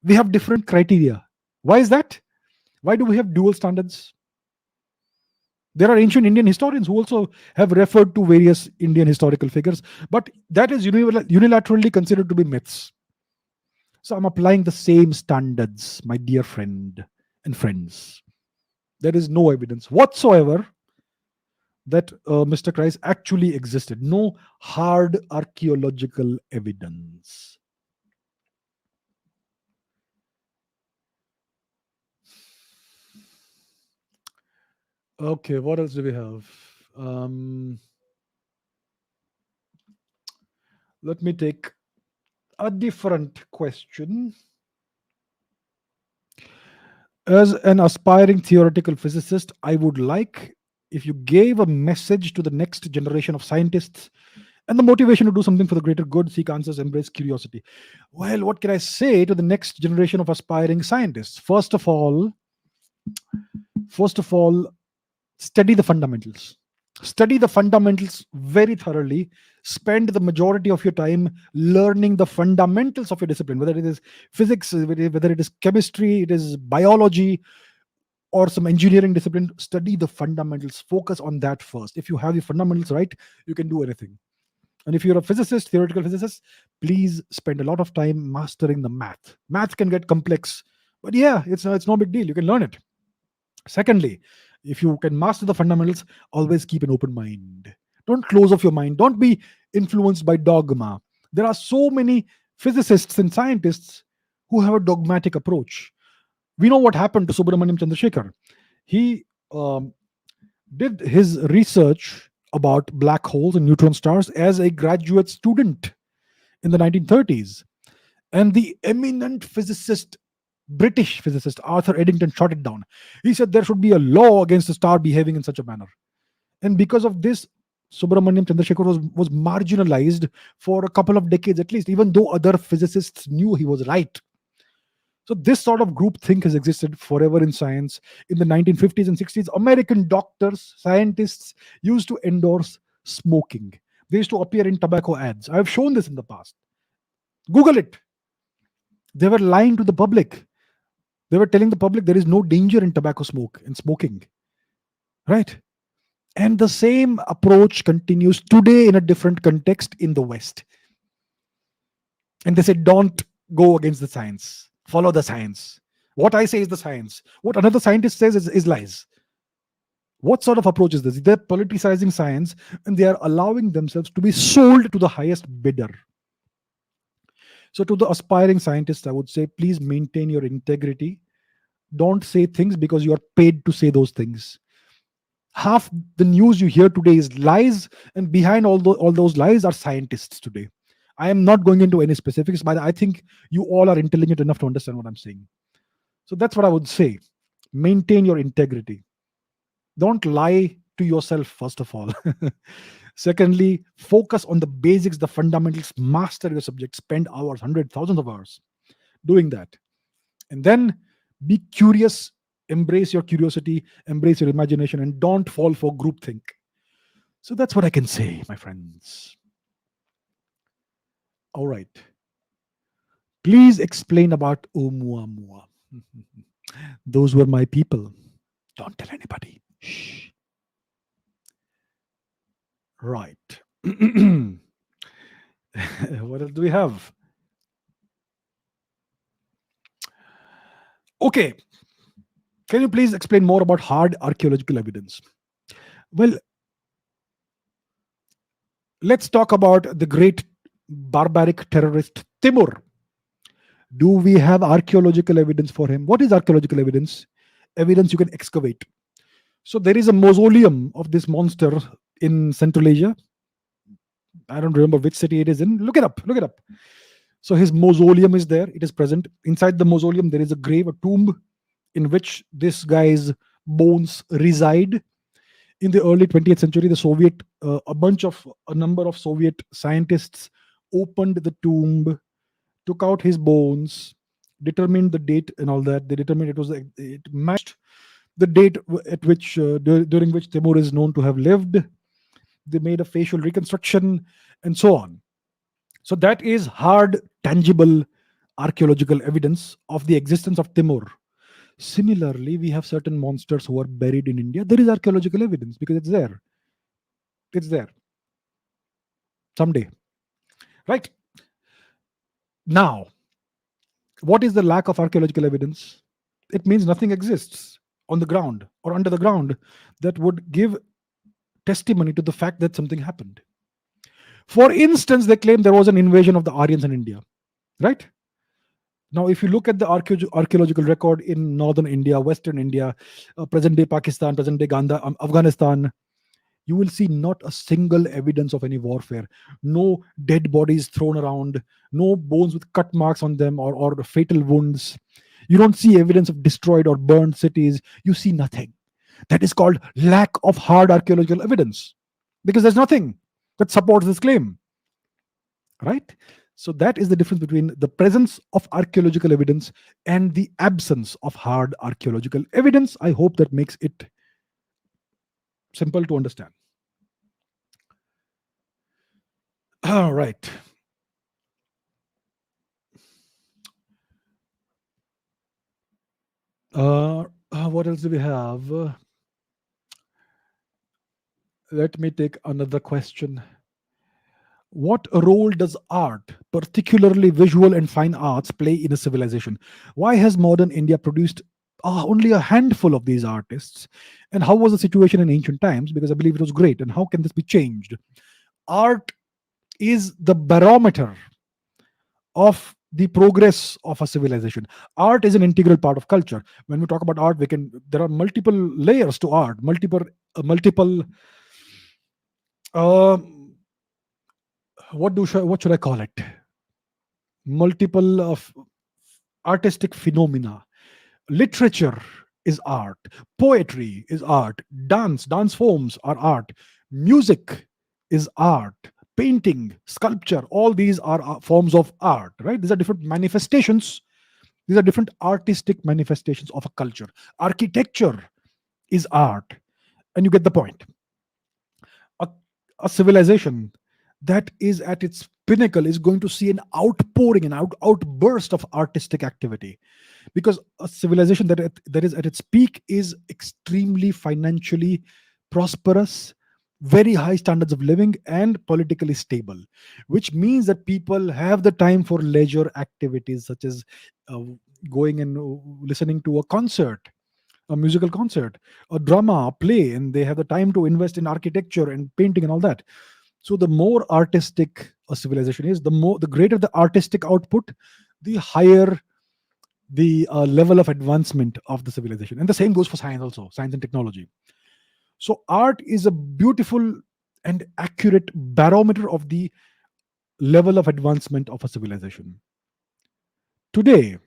we have different criteria. Why is that? Why do we have dual standards? There are ancient Indian historians who also have referred to various Indian historical figures, but that is unilaterally considered to be myths. So I'm applying the same standards, my dear friend and friends. There is no evidence whatsoever that Mr. Christ actually existed. No hard archaeological evidence. Okay, what else do we have? Let me take a different question. As an aspiring theoretical physicist, I would like if you gave a message to the next generation of scientists and the motivation to do something for the greater good, seek answers, embrace curiosity. Well, what can I say to the next generation of aspiring scientists? First of all, study the fundamentals. Study the fundamentals very thoroughly. Spend the majority of your time learning the fundamentals of your discipline, whether it is physics, whether it is chemistry, it is biology, or some engineering discipline. Study the fundamentals. Focus on that first. If you have your fundamentals right, you can do anything. And if you're a physicist, theoretical physicist, please spend a lot of time mastering the math. Math can get complex, but yeah, it's no big deal. You can learn it. Secondly, if you can master the fundamentals, always keep an open mind. Don't close off your mind. Don't be influenced by dogma. There are so many physicists and scientists who have a dogmatic approach. We know what happened to Subramaniam Chandrasekhar. He um, did his research about black holes and neutron stars as a graduate student in the 1930s. And the eminent physicist, British physicist Arthur Eddington, shot it down. He said there should be a law against a star behaving in such a manner. And because of this, Subramaniam Chandrasekhar was marginalized for a couple of decades at least, even though other physicists knew he was right. So this sort of group think has existed forever in science. In the 1950s and 60s, American doctors, scientists used to endorse smoking. They used to appear in tobacco ads. I have shown this in the past. Google it. They were lying to the public. They were telling the public there is no danger in tobacco smoke and smoking. Right? And the same approach continues today in a different context in the West. And they say, don't go against the science, follow the science. What I say is the science. What another scientist says is lies. What sort of approach is this? They're politicizing science and they are allowing themselves to be sold to the highest bidder. So, to the aspiring scientists, I would say, please maintain your integrity. Don't say things because you are paid to say those things. Half the news you hear today is lies, and behind all those lies are scientists today. I am not going into any specifics, but I think you all are intelligent enough to understand what I'm saying. So that's what I would say. Maintain your integrity. Don't lie to yourself, first of all. Secondly, focus on the basics, the fundamentals, master your subject, spend hours, hundreds, thousands of hours doing that. And then be curious, embrace your curiosity, embrace your imagination, and don't fall for groupthink. So that's what I can say, my friends. All right. Please explain about Oumuamua. Those were my people. Don't tell anybody. Shh. Right. What else do we have? Okay. Can you please explain more about hard archaeological evidence? Well, let's talk about the great barbaric terrorist Timur. Do we have archaeological evidence for him? What is archaeological evidence? Evidence you can excavate. So there is a mausoleum of this monster in Central Asia. I don't remember which city it is in. Look it up. Look it up. So his mausoleum is there. It is present. Inside the mausoleum, there is a grave, a tomb, in which this guy's bones reside. In the early 20th century, the a number of Soviet scientists opened the tomb, took out his bones, determined the date and all that. They determined it matched the date at which during which Timur is known to have lived. They made a facial reconstruction and so on. So that is hard, tangible archaeological evidence of the existence of Timur. Similarly, we have certain monsters who are buried in India. There is archaeological evidence because it's there. It's there. Someday. Right? Now, what is the lack of archaeological evidence? It means nothing exists on the ground or under the ground that would give testimony to the fact that something happened. For instance, they claim there was an invasion of the Aryans in India. Right? Now, if you look at the archaeological record in northern India, western India, present day Pakistan, present day Afghanistan, you will see not a single evidence of any warfare. No dead bodies thrown around, no bones with cut marks on them or fatal wounds. You don't see evidence of destroyed or burned cities. You see nothing. That is called lack of hard archaeological evidence because there's nothing that supports this claim. Right? So that is the difference between the presence of archaeological evidence and the absence of hard archaeological evidence. I hope that makes it simple to understand. All right. What else do we have? Let me take another question. What role does art, particularly visual and fine arts, play in a civilization? Why has modern India produced only a handful of these artists. And how was the situation in ancient times? Because I believe it was great. And how can this be changed? Art is the barometer of the progress of a civilization. Art is an integral part of culture. When we talk about art, we can there are multiple layers to art, multiple uh, what should I call it? Multiple of artistic phenomena. Literature is art, poetry is art, dance forms are art, music is art, painting, sculpture, all these are forms of art, right? These are different manifestations. These are different artistic manifestations of a culture. Architecture is art, and you get the point. A, a civilization that is at its pinnacle is going to see an outpouring, outburst of artistic activity, because a civilization that is at its peak is extremely financially prosperous, very high standards of living, and politically stable, which means that people have the time for leisure activities such as uh, going and listening to a concert, a musical concert, a drama, a play, and they have the time to invest in architecture and painting and all that. So the more artistic a civilization is, the greater the artistic output, the higher the level of advancement of the civilization. And the same goes for science also, science and technology. So art is a beautiful and accurate barometer of the level of advancement of a civilization. Today,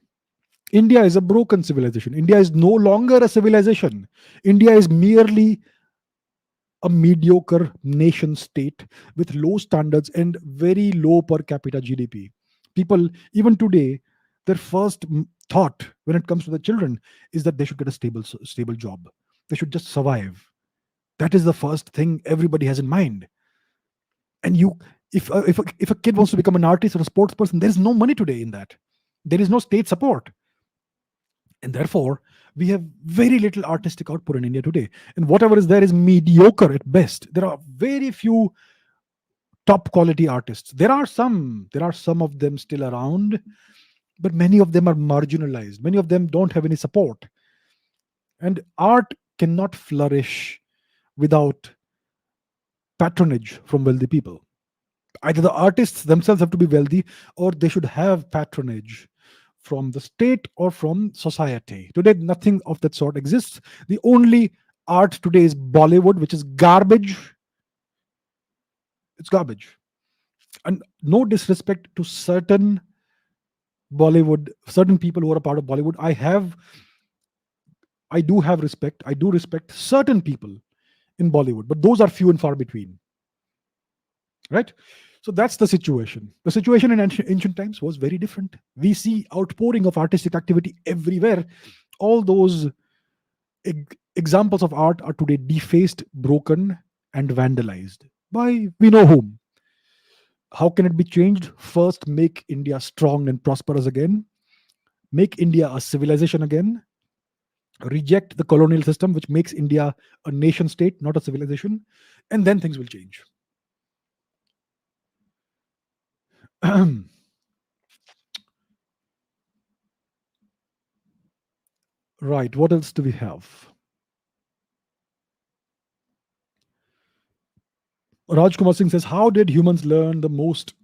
India is a broken civilization. India is no longer a civilization. India is merely a mediocre nation state with low standards and very low per capita GDP. People, even today, their first thought when it comes to the children is that they should get a stable job. They should just survive. That is the first thing everybody has in mind. And if a kid wants to become an artist or a sports person, there is no money today in that. There is no state support, and therefore we have very little artistic output in India today. And whatever is there is mediocre at best. There are very few top quality artists. There are some of them still around, but many of them are marginalized. Many of them don't have any support. And art cannot flourish without patronage from wealthy people. Either the artists themselves have to be wealthy, or they should have patronage from the state or from society. Today, nothing of that sort exists. The only art today is Bollywood, which is garbage. It's garbage. And no disrespect to certain people who are a part of Bollywood. I do have respect. I do respect certain people in Bollywood, but those are few and far between, right? So that's the situation. The situation in ancient times was very different. We see outpouring of artistic activity everywhere. All those examples of art are today defaced, broken, and vandalized by we know whom. How can it be changed? First, make India strong and prosperous again. Make India a civilization again. Reject the colonial system, which makes India a nation state, not a civilization. And then things will change. Right. What else do we have? Rajkumar Singh says, how did humans learn the most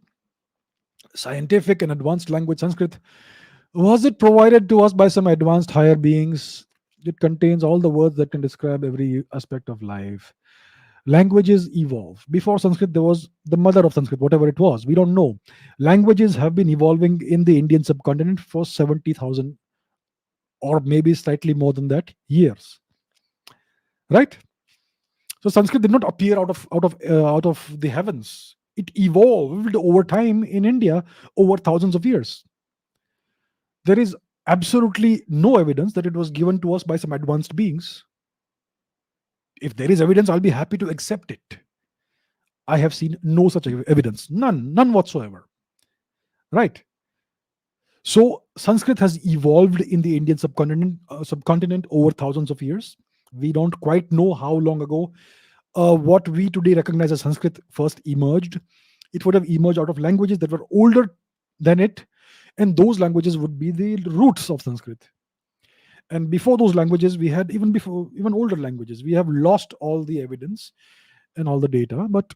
scientific and advanced language, Sanskrit? Was it provided to us by some advanced higher beings? It contains all the words that can describe every aspect of life. Languages evolve. Before Sanskrit, there was the mother of Sanskrit, whatever it was. We don't know. Languages have been evolving in the Indian subcontinent for 70,000 or maybe slightly more than that years. Right? So Sanskrit did not appear out of the heavens. It evolved over time in India over thousands of years. There is absolutely no evidence that it was given to us by some advanced beings. If there is evidence, I'll be happy to accept it. I have seen no such evidence, none whatsoever. Right? So Sanskrit has evolved in the Indian subcontinent over thousands of years. We don't quite know how long ago what we today recognize as Sanskrit first emerged. It would have emerged out of languages that were older than it, and those languages would be the roots of Sanskrit. And before those languages, we had, even before, even older languages, we have lost all the evidence and all the data. But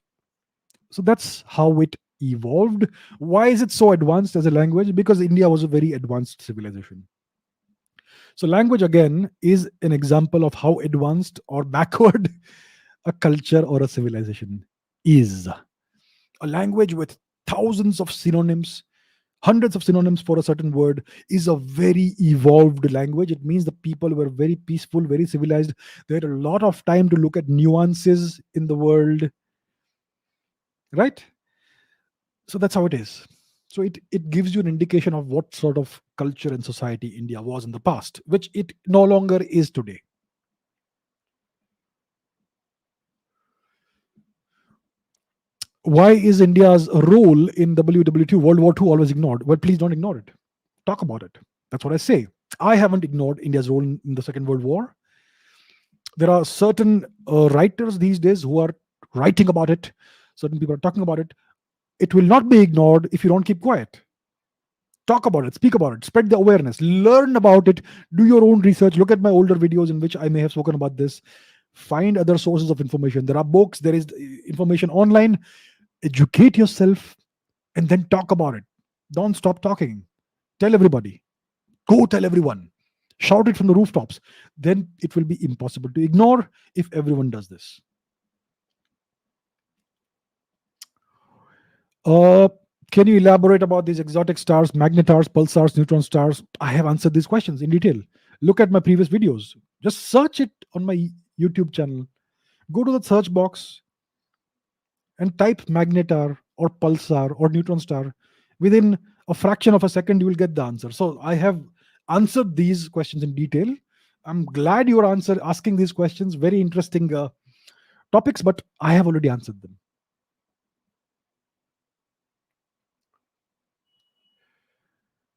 so that's how it evolved. Why is it so advanced as a language? Because India was a very advanced civilization. So language again is an example of how advanced or backward a culture or a civilization is. A language with thousands of synonyms, hundreds of synonyms for a certain word, is a very evolved language. It means the people were very peaceful, very civilized. They had a lot of time to look at nuances in the world, right? So that's how it is. So it gives you an indication of what sort of culture and society India was in the past, which it no longer is today. Why is India's role in WW2 World War II always ignored? Well, please don't ignore it. Talk about it. That's what I say. I haven't ignored India's role in the Second World War. There are certain writers these days who are writing about it. Certain people are talking about it. It will not be ignored if you don't keep quiet. Talk about it, speak about it, spread the awareness, learn about it, do your own research. Look at my older videos in which I may have spoken about this. Find other sources of information. There are books, there is information online. Educate yourself and then talk about it. Don't stop talking. Tell everybody. Go tell everyone. Shout it from the rooftops. Then it will be impossible to ignore if everyone does this. Uh, can you elaborate about these exotic stars, magnetars, pulsars, neutron stars? I have answered these questions in detail. Look at my previous videos. Just search it on my YouTube channel. Go to the search box and type magnetar or pulsar or neutron star. Within a fraction of a second, you will get the answer. So I have answered these questions in detail. I'm glad you are asking these questions. Very interesting topics, but I have already answered them.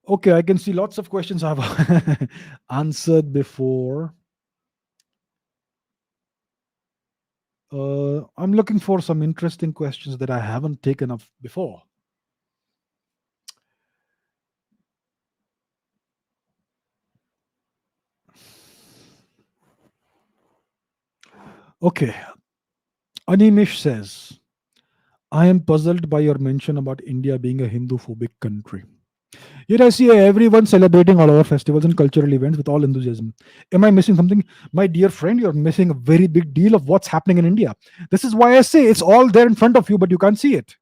Okay, I can see lots of questions I've answered before. I'm looking for some interesting questions that I haven't taken up before. Okay, Animish says, I am puzzled by your mention about India being a Hindu phobic country. Yet I see everyone celebrating all our festivals and cultural events with all enthusiasm. Am I missing something? My dear friend, you're missing a very big deal of what's happening in India. This is why I say it's all there in front of you, but you can't see it.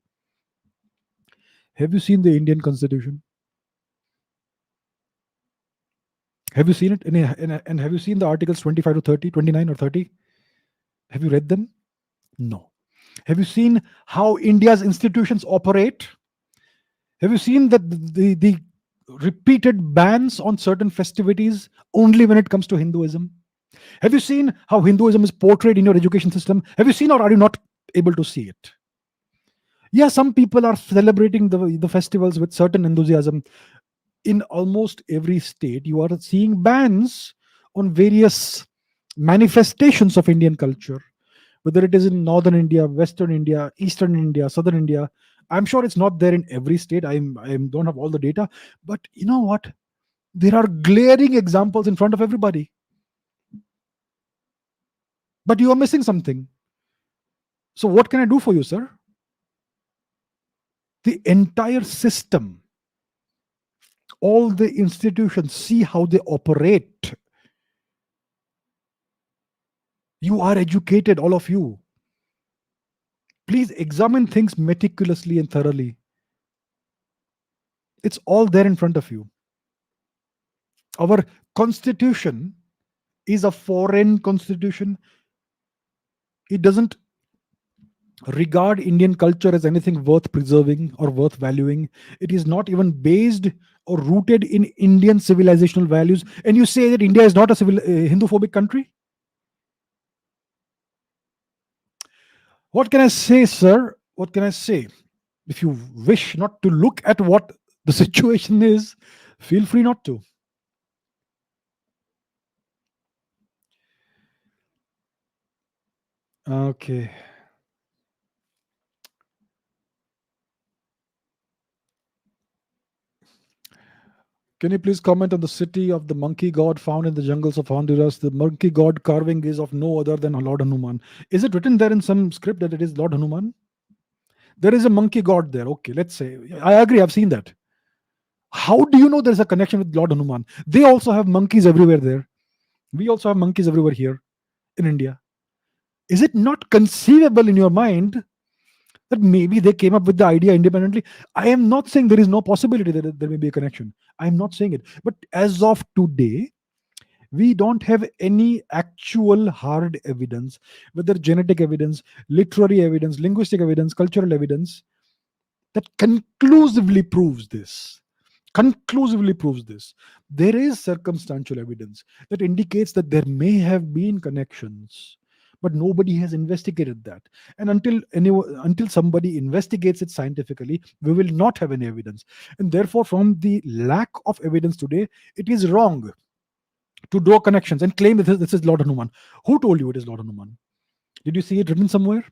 Have you seen the Indian Constitution? Have you seen it? And have you seen the articles 25 to 30, 29 or 30? Have you read them? No. Have you seen how India's institutions operate? Have you seen that the repeated bans on certain festivities only when it comes to Hinduism? Have you seen how Hinduism is portrayed in your education system? Have you seen, or are you not able to see it? Yeah, some people are celebrating the festivals with certain enthusiasm. In almost every state, you are seeing bans on various manifestations of Indian culture, whether it is in northern India, western India, eastern India, southern India. I'm sure it's not there in every state. I don't have all the data, but you know what? There are glaring examples in front of everybody. But you are missing something. So what can I do for you, sir? The entire system, all the institutions, see how they operate. You are educated, all of you. Please examine things meticulously and thoroughly. It's all there in front of you. Our constitution is a foreign constitution. It doesn't regard Indian culture as anything worth preserving or worth valuing. It is not even based or rooted in Indian civilizational values. And you say that India is not a Hindu phobic country? What can I say, sir? What can I say? If you wish not to look at what the situation is, feel free not to. Okay. Can you please comment on the city of the monkey god found in the jungles of Honduras? The monkey god carving is of no other than Lord Hanuman. Is it written there in some script that it is Lord Hanuman? There is a monkey god there. Okay, let's say. I agree, I've seen that. How do you know there's a connection with Lord Hanuman? They also have monkeys everywhere there. We also have monkeys everywhere here in India. Is it not conceivable in your mind that maybe they came up with the idea independently? I am not saying there is no possibility that there may be a connection. I am not saying it. But as of today, we don't have any actual hard evidence, whether genetic evidence, literary evidence, linguistic evidence, cultural evidence, that conclusively proves this. There is circumstantial evidence that indicates that there may have been connections, but nobody has investigated that. And until somebody investigates it scientifically, we will not have any evidence. And therefore, from the lack of evidence today, it is wrong to draw connections and claim that this is Lord Hanuman. Who told you it is Lord Hanuman? Did you see it written somewhere?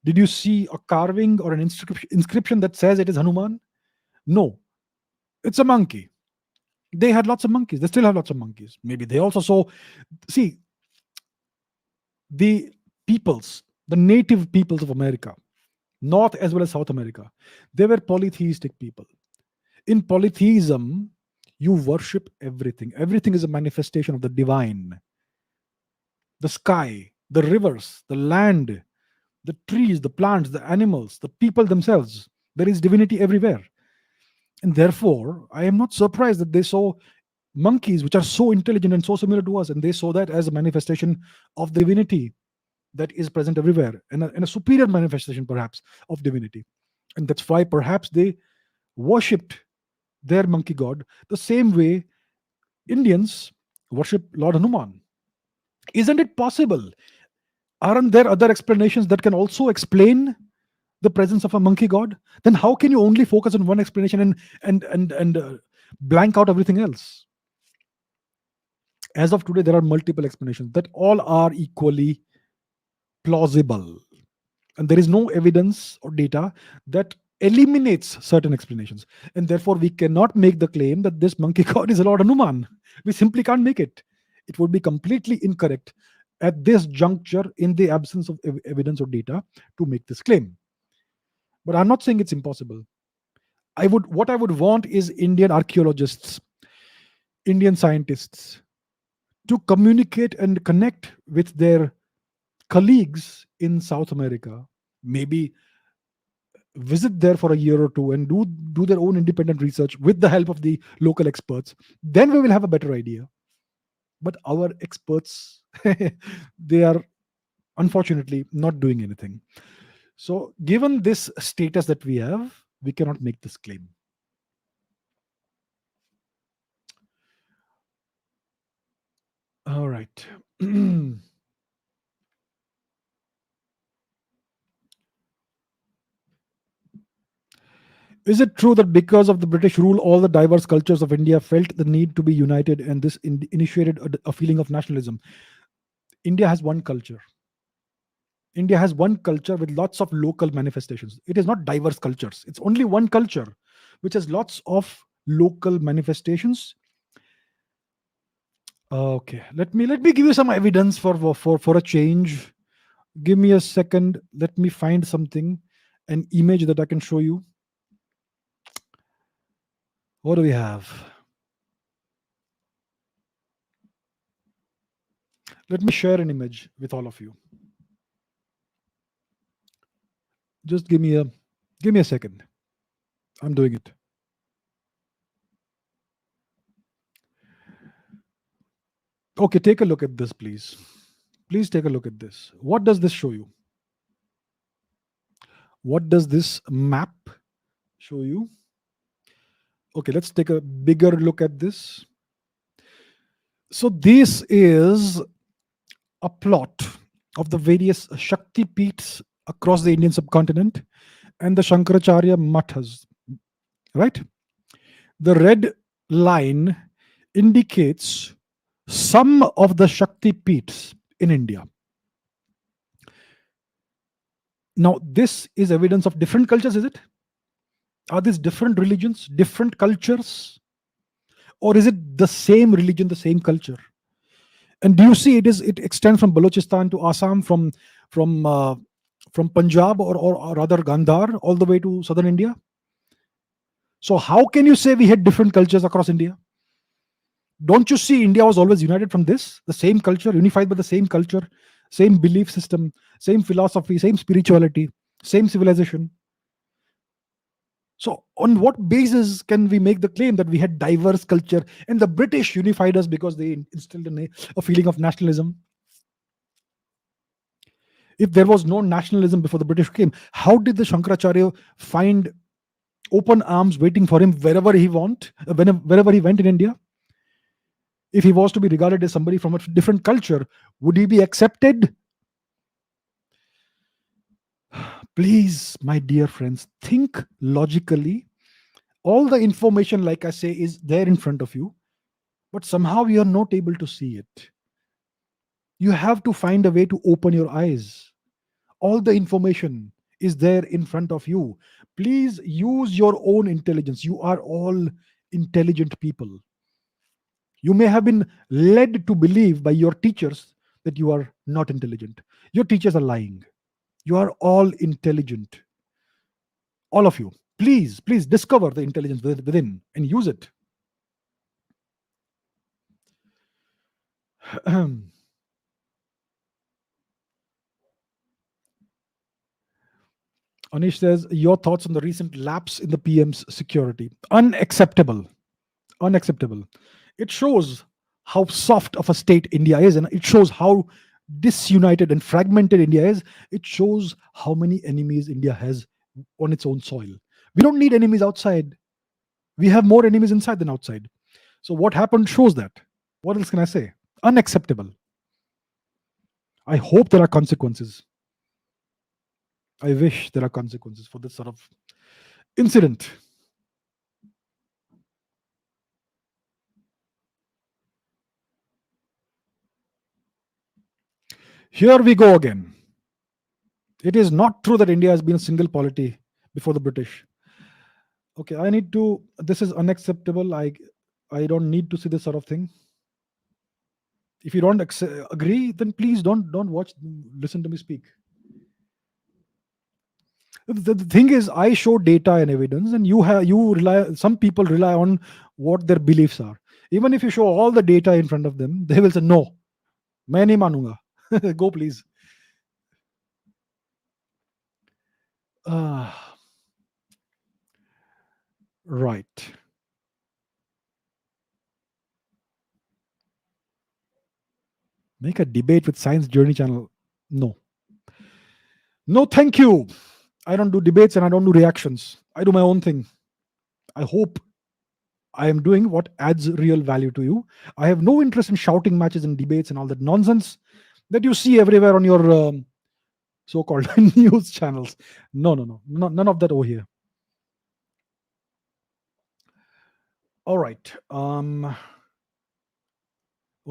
Did you see a carving or an inscription that says it is Hanuman? No, it's a monkey. They had lots of monkeys. They still have lots of monkeys. Maybe they also saw. See, the peoples, the native peoples of America, North as well as South America, they were polytheistic people. In polytheism, you worship everything. Everything is a manifestation of the divine. The sky, the rivers, the land, the trees, the plants, the animals, the people themselves. There is divinity everywhere. And therefore, I am not surprised that they saw monkeys, which are so intelligent and so similar to us, and they saw that as a manifestation of the divinity that is present everywhere, and a superior manifestation, perhaps, of divinity. And that's why perhaps they worshipped their monkey god the same way Indians worship Lord Hanuman. Isn't it possible? Aren't there other explanations that can also explain the presence of a monkey god? Then how can you only focus on one explanation and blank out everything else? As of today, there are multiple explanations that all are equally plausible, and there is no evidence or data that eliminates certain explanations. And therefore, we cannot make the claim that this monkey god is a Lord Hanuman. We simply can't make it. It would be completely incorrect at this juncture, in the absence of evidence or data, to make this claim. But I'm not saying it's impossible. What I would want is Indian archaeologists, Indian scientists, to communicate and connect with their colleagues in South America, maybe visit there for a year or two and do their own independent research with the help of the local experts. Then we will have a better idea. But our experts, they are unfortunately not doing anything. So, given this status that we have, we cannot make this claim. All right. Is it true that because of the British rule, all the diverse cultures of India felt the need to be united, and this initiated a feeling of nationalism? India has one culture. India has one culture with lots of local manifestations. It is not diverse cultures. It's only one culture, which has lots of local manifestations. Okay, let me give you some evidence for a change. Give me a second. Let me find something, an image that I can show you. What do we have? Let me share an image with all of you. Just give me a second. I'm doing it. Okay, take a look at this, please. Please take a look at this. What does this show you? What does this map show you? Okay, let's take a bigger look at this. So this is a plot of the various Shakti Peeths across the Indian subcontinent and the Shankaracharya Mathas, right? The red line indicates some of the Shakti Peeths in India. Now, this is evidence of different cultures, is it? Are these different religions, different cultures, or is it the same religion, the same culture? And do you see it extends from Balochistan to Assam, from uh, from Punjab, or rather Gandhar, all the way to southern India? So how can you say we had different cultures across India? Don't you see India was always united from this? The same culture, unified by the same culture, same belief system, same philosophy, same spirituality, same civilization. So, on what basis can we make the claim that we had diverse culture and the British unified us because they instilled a feeling of nationalism? If there was no nationalism before the British came, how did the Shankaracharya find open arms waiting for him wherever he went in India? If he was to be regarded as somebody from a different culture, would he be accepted? Please, my dear friends, think logically. All the information, like I say, is there in front of you, but somehow you are not able to see it. You have to find a way to open your eyes. All the information is there in front of you. Please use your own intelligence. You are all intelligent people. You may have been led to believe by your teachers that you are not intelligent. Your teachers are lying. You are all intelligent. All of you. Please discover the intelligence within and use it. Anish says, your thoughts on the recent lapse in the PM's security. Unacceptable. Unacceptable. It shows how soft of a state India is, and it shows how disunited and fragmented India is. It shows how many enemies India has on its own soil. We don't need enemies outside. We have more enemies inside than outside. So what happened shows that. What else can I say? Unacceptable. I hope there are consequences. I wish there are consequences for this sort of incident. Here we go again. It is not true that India has been a single polity before the British. Okay, I need to. This is unacceptable. I don't need to see this sort of thing. If you don't agree, then please don't watch. Listen to me speak. The thing is, I show data and evidence, and you rely. Some people rely on what their beliefs are. Even if you show all the data in front of them, they will say no. मैं नहीं मानूंगा. Go please. Ah, right. Make a debate with Science Journey channel. No. No, thank you. I don't do debates and I don't do reactions. I do my own thing. I hope I am doing what adds real value to you. I have no interest in shouting matches and debates and all that nonsense that you see everywhere on your so-called news channels. No, none of that over here. All right. What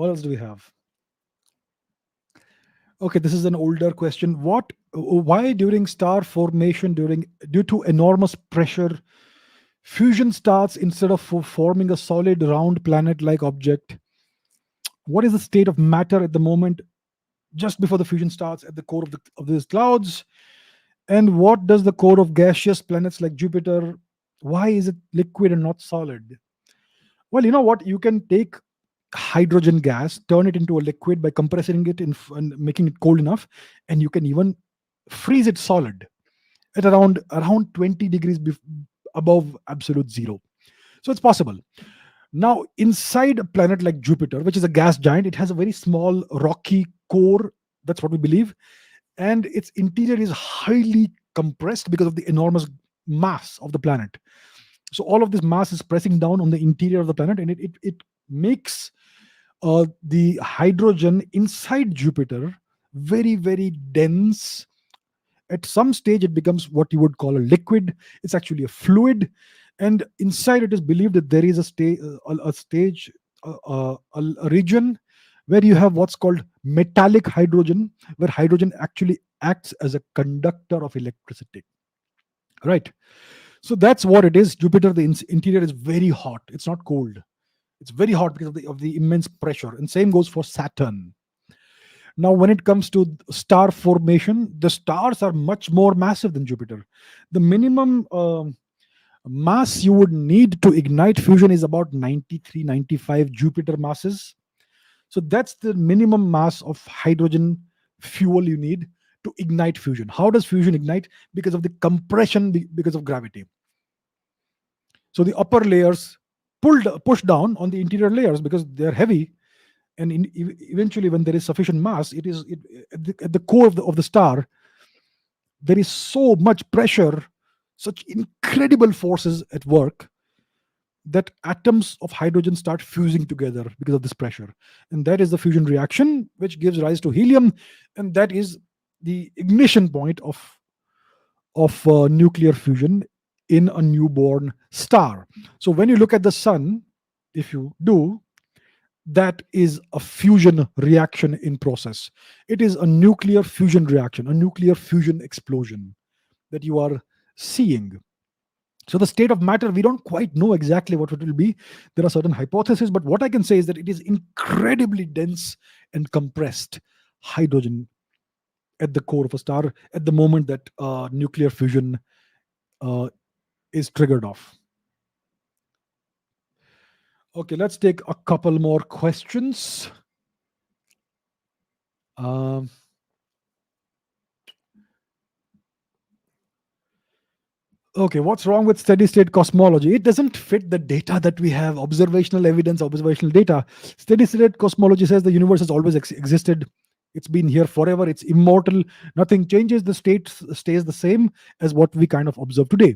else do we have? Okay, this is an older question. Why during star formation, due to enormous pressure, fusion starts instead of forming a solid round planet-like object? What is the state of matter at the moment just before the fusion starts at the core of these clouds? And what does the core of gaseous planets like Jupiter? Why is it liquid and not solid? Well, you know what? You can take hydrogen gas, turn it into a liquid by compressing it and making it cold enough, and you can even freeze it solid at around 20 degrees above absolute zero. So it's possible. Now, inside a planet like Jupiter, which is a gas giant, it has a very small rocky core. That's what we believe. And its interior is highly compressed because of the enormous mass of the planet. So all of this mass is pressing down on the interior of the planet, and it makes the hydrogen inside Jupiter very, very dense. At some stage, it becomes what you would call a liquid. It's actually a fluid, and inside it is believed that there is a stage, a region where you have what's called metallic hydrogen, where hydrogen actually acts as a conductor of electricity. Right. So that's what it is. Jupiter, the interior is very hot. It's not cold. It's very hot because of the immense pressure. And same goes for Saturn. Now, when it comes to star formation, the stars are much more massive than Jupiter. The minimum mass you would need to ignite fusion is about 93, 95 Jupiter masses. So that's the minimum mass of hydrogen fuel you need to ignite fusion. How does fusion ignite? Because of the compression, because of gravity. So the upper layers push down on the interior layers because they're heavy, and eventually, when there is sufficient mass, at the core of the star, there is so much pressure, such incredible forces at work, that atoms of hydrogen start fusing together because of this pressure. And that is the fusion reaction, which gives rise to helium. And that is the ignition point of nuclear fusion in a newborn star. So when you look at the sun, if you do, that is a fusion reaction in process. It is a nuclear fusion reaction, a nuclear fusion explosion that you are seeing. So the state of matter, we don't quite know exactly what it will be. There are certain hypotheses, but what I can say is that it is incredibly dense and compressed hydrogen at the core of a star at the moment that nuclear fusion uh, is triggered off. Okay, let's take a couple more questions. Um, okay, what's wrong with steady state cosmology? It doesn't fit the data that we have, observational evidence, observational data. Steady state cosmology says the universe has always existed. It's been here forever. It's immortal. Nothing changes. The state stays the same as what we kind of observe today.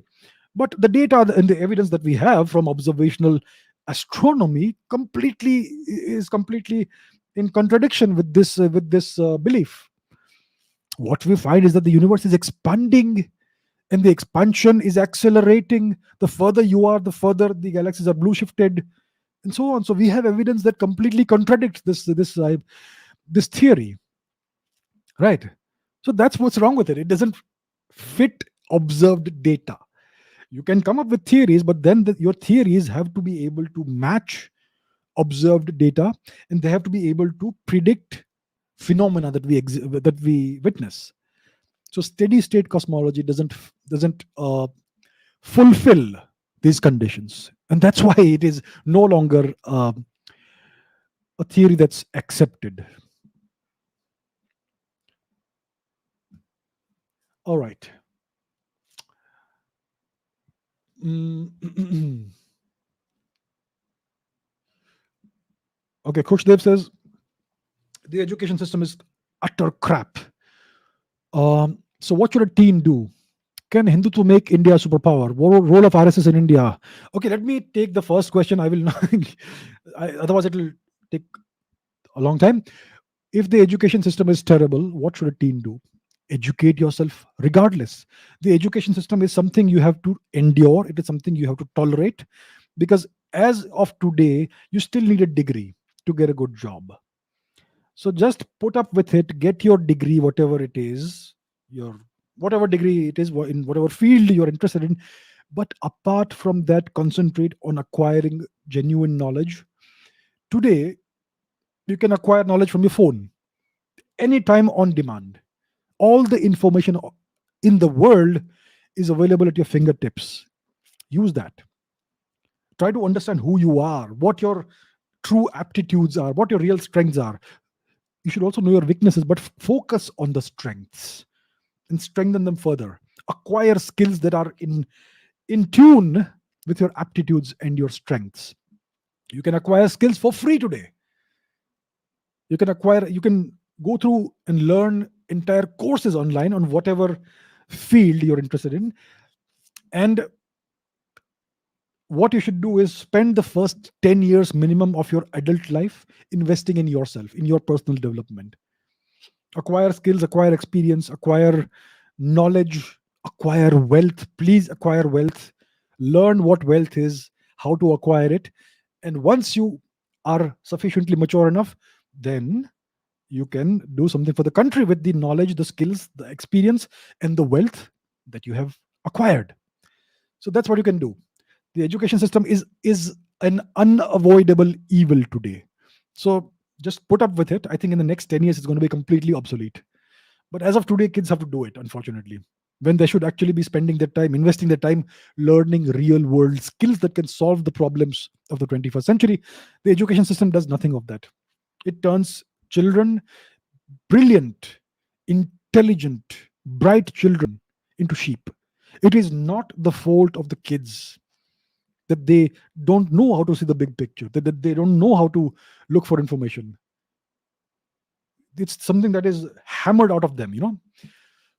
But the data and the evidence that we have from observational astronomy completely in contradiction with this belief. What we find is that the universe is expanding, and the expansion is accelerating. The further you are, the further the galaxies are blue shifted, and so on. So we have evidence that completely contradicts this theory, right? So that's what's wrong with it. It doesn't fit observed data. You can come up with theories, but then your theories have to be able to match observed data, and they have to be able to predict phenomena that we witness. So steady state cosmology doesn't fulfill these conditions, and that's why it is no longer a theory that's accepted. All right. Mm. Okay, Coach Dev says the education system is utter crap. So what should a teen do? Can Hindutva make India a superpower? Role of RSS in India. Okay, let me take the first question. I will not. Otherwise, it will take a long time. If the education system is terrible, what should a teen do? Educate yourself regardless. The education system is something you have to endure, it is something you have to tolerate, because as of today, you still need a degree to get a good job. So just put up with it, get your degree, whatever it is, your whatever degree it is, in whatever field you're interested in. But apart from that, concentrate on acquiring genuine knowledge. Today, you can acquire knowledge from your phone anytime on demand. All the information in the world is available at your fingertips. Use that. Try to understand who you are, what your true aptitudes are, what your real strengths are. You should also know your weaknesses, but focus on the strengths and strengthen them further. Acquire skills that are in tune with your aptitudes and your strengths. You can acquire skills for free today. You can go through and learn entire courses online on whatever field you're interested in. And what you should do is spend the first 10 years minimum of your adult life investing in yourself, in your personal development. Acquire skills, acquire experience, acquire knowledge, acquire wealth. Please acquire wealth. Learn what wealth is, how to acquire it. And once you are sufficiently mature enough, then you can do something for the country with the knowledge, the skills, the experience, and the wealth that you have acquired. So that's what you can do. The education system is an unavoidable evil today. So just put up with it. I think in the next 10 years it's going to be completely obsolete. But as of today, kids have to do it, unfortunately, when they should actually be spending their time, investing their time learning real world skills that can solve the problems of the 21st century. The education system does nothing of that. It turns children, brilliant, intelligent, bright children, into sheep. It is not the fault of the kids that they don't know how to see the big picture, that they don't know how to look for information. It's something that is hammered out of them.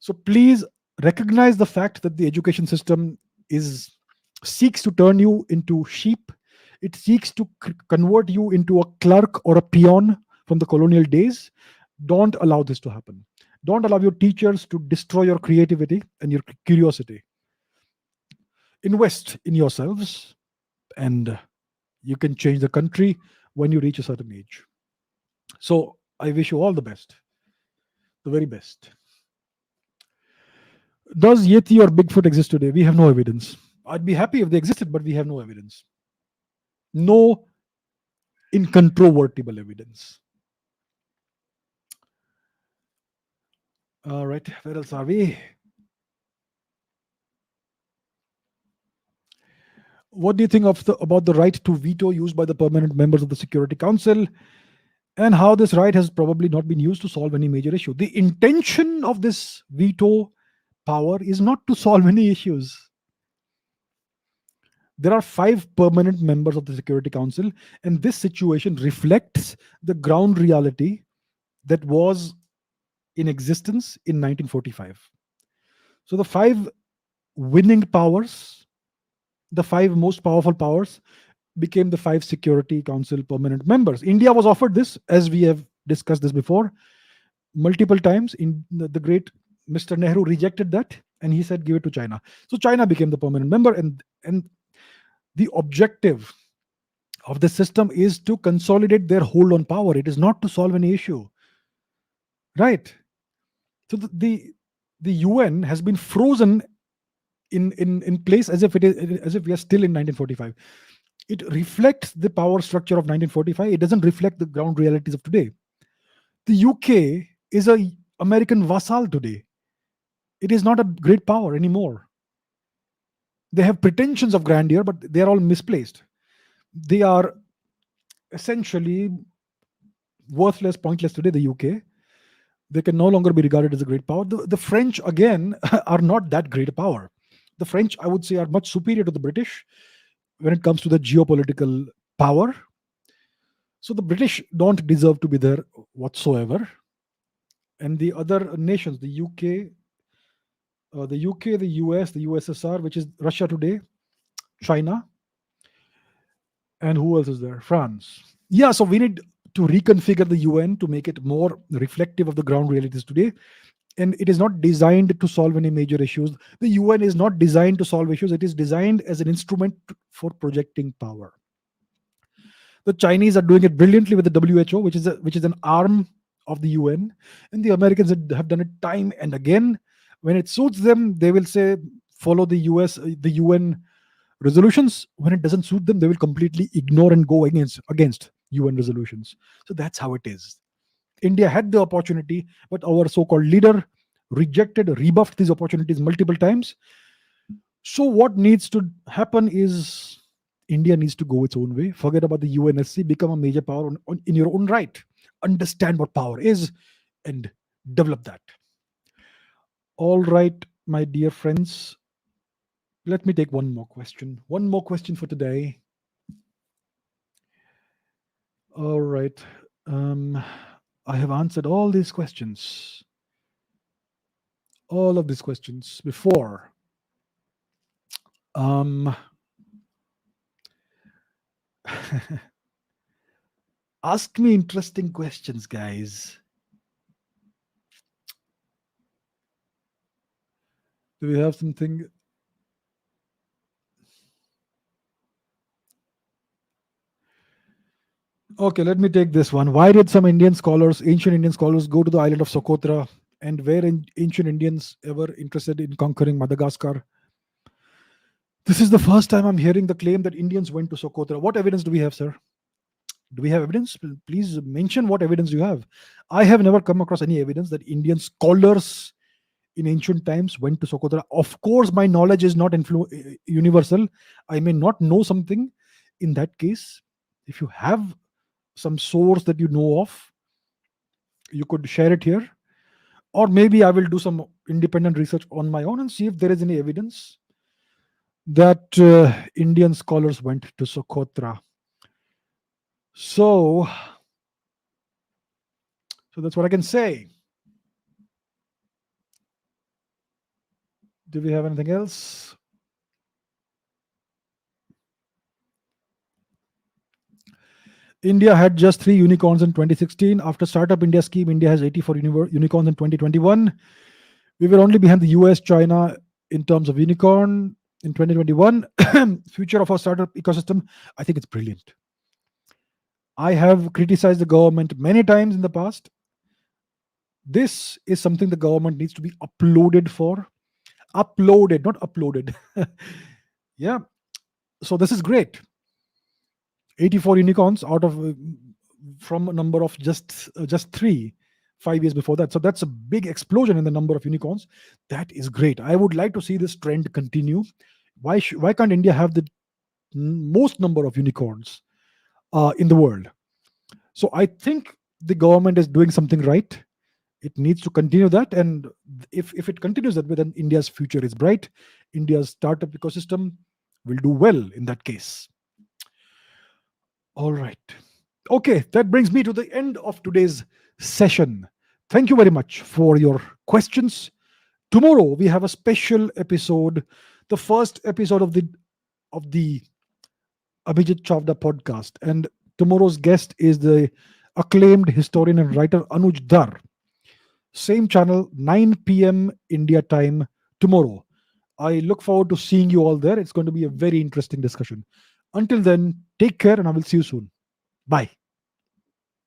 So please recognize the fact that the education system is seeks to turn you into sheep. It seeks to convert you into a clerk or a peon from the colonial days. Don't allow this to happen. Don't allow your teachers to destroy your creativity and your curiosity. Invest in yourselves, and you can change the country when you reach a certain age. So I wish you all the best, the very best. Does Yeti or Bigfoot exist today? We have no evidence. I'd be happy if they existed, but we have no evidence. No incontrovertible evidence. All right, where else are we? What do you think about the right to veto used by the permanent members of the Security Council, and how this right has probably not been used to solve any major issue? The intention of this veto power is not to solve any issues. There are 5 permanent members of the Security Council, and this situation reflects the ground reality that was in existence in 1945. So the 5 winning powers, the 5 most powerful powers, became the 5 Security Council permanent members. India was offered this, as we have discussed this before, multiple times. In the great Mr. Nehru rejected that, and he said, "Give it to China." So China became the permanent member, and the objective of the system is to consolidate their hold on power. It is not to solve any issue, right? So the UN has been frozen in place as if we are still in 1945. It reflects the power structure of 1945. It doesn't reflect the ground realities of today. The UK is a American vassal today. It is not a great power anymore. They have pretensions of grandeur, but they are all misplaced. They are essentially worthless, pointless today, the UK. They can no longer be regarded as a great power. The French, again, are not that great a power. The French, I would say, are much superior to the British when it comes to the geopolitical power. So the British don't deserve to be there whatsoever. And the other nations, the US, the USSR, which is Russia today, China, and who else is there? France. Yeah, so we need to reconfigure the UN to make it more reflective of the ground realities today. And it is not designed to solve any major issues. The UN is not designed to solve issues. It is designed as an instrument for projecting power. The Chinese are doing it brilliantly with the WHO, which is an arm of the UN, and the Americans have done it time and again. When it suits them, they will say follow the UN resolutions. When it doesn't suit them, they will completely ignore and go against UN resolutions. So that's how it is. India had the opportunity, but our so-called leader rebuffed these opportunities multiple times. So what needs to happen is India needs to go its own way. Forget about the UNSC, become a major power in your own right. Understand what power is and develop that. All right, my dear friends, let me take one more question. One more question for today. All right. I have answered all these questions. All of these questions before. Ask me interesting questions, guys. Do we have something? Okay, let me take this one. Why did some ancient Indian scholars, go to the island of Socotra? And were ancient Indians ever interested in conquering Madagascar? This is the first time I'm hearing the claim that Indians went to Sokotra. What evidence do we have, sir? Do we have evidence? Please mention what evidence you have. I have never come across any evidence that Indian scholars in ancient times went to Sokotra. Of course, my knowledge is not universal. I may not know something. In that case, if you have some source that you know of, you could share it here. Or maybe I will do some independent research on my own and see if there is any evidence that Indian scholars went to Sokotra. So, so that's what I can say. Do we have anything else? India had just 3 unicorns in 2016. After Startup India scheme, India has 84 unicorns in 2021. We were only behind the US, China in terms of unicorn in 2021. Future of our startup ecosystem, I think it's brilliant. I have criticized the government many times in the past. This is something the government needs to be uploaded for. Uploaded, not uploaded. Yeah. So this is great. 84 unicorns out of from a number of just 3 5 years before that. So that's a big explosion in the number of unicorns. That is great. I would like to see this trend continue. Why can't India have the most number of unicorns in the world? So I think the government is doing something right. It needs to continue that, and if it continues that way, then India's future is bright. India's startup ecosystem will do well in that case. All right. Okay, that brings me to the end of today's session. Thank you very much for your questions. Tomorrow we have a special episode, the first episode of the Abhijit Chavda podcast, and tomorrow's guest is the acclaimed historian and writer Anuj Dar. Same channel, 9 p.m. India time tomorrow. I look forward to seeing you all there. It's going to be a very interesting discussion. Until then, take care and I will see you soon. Bye.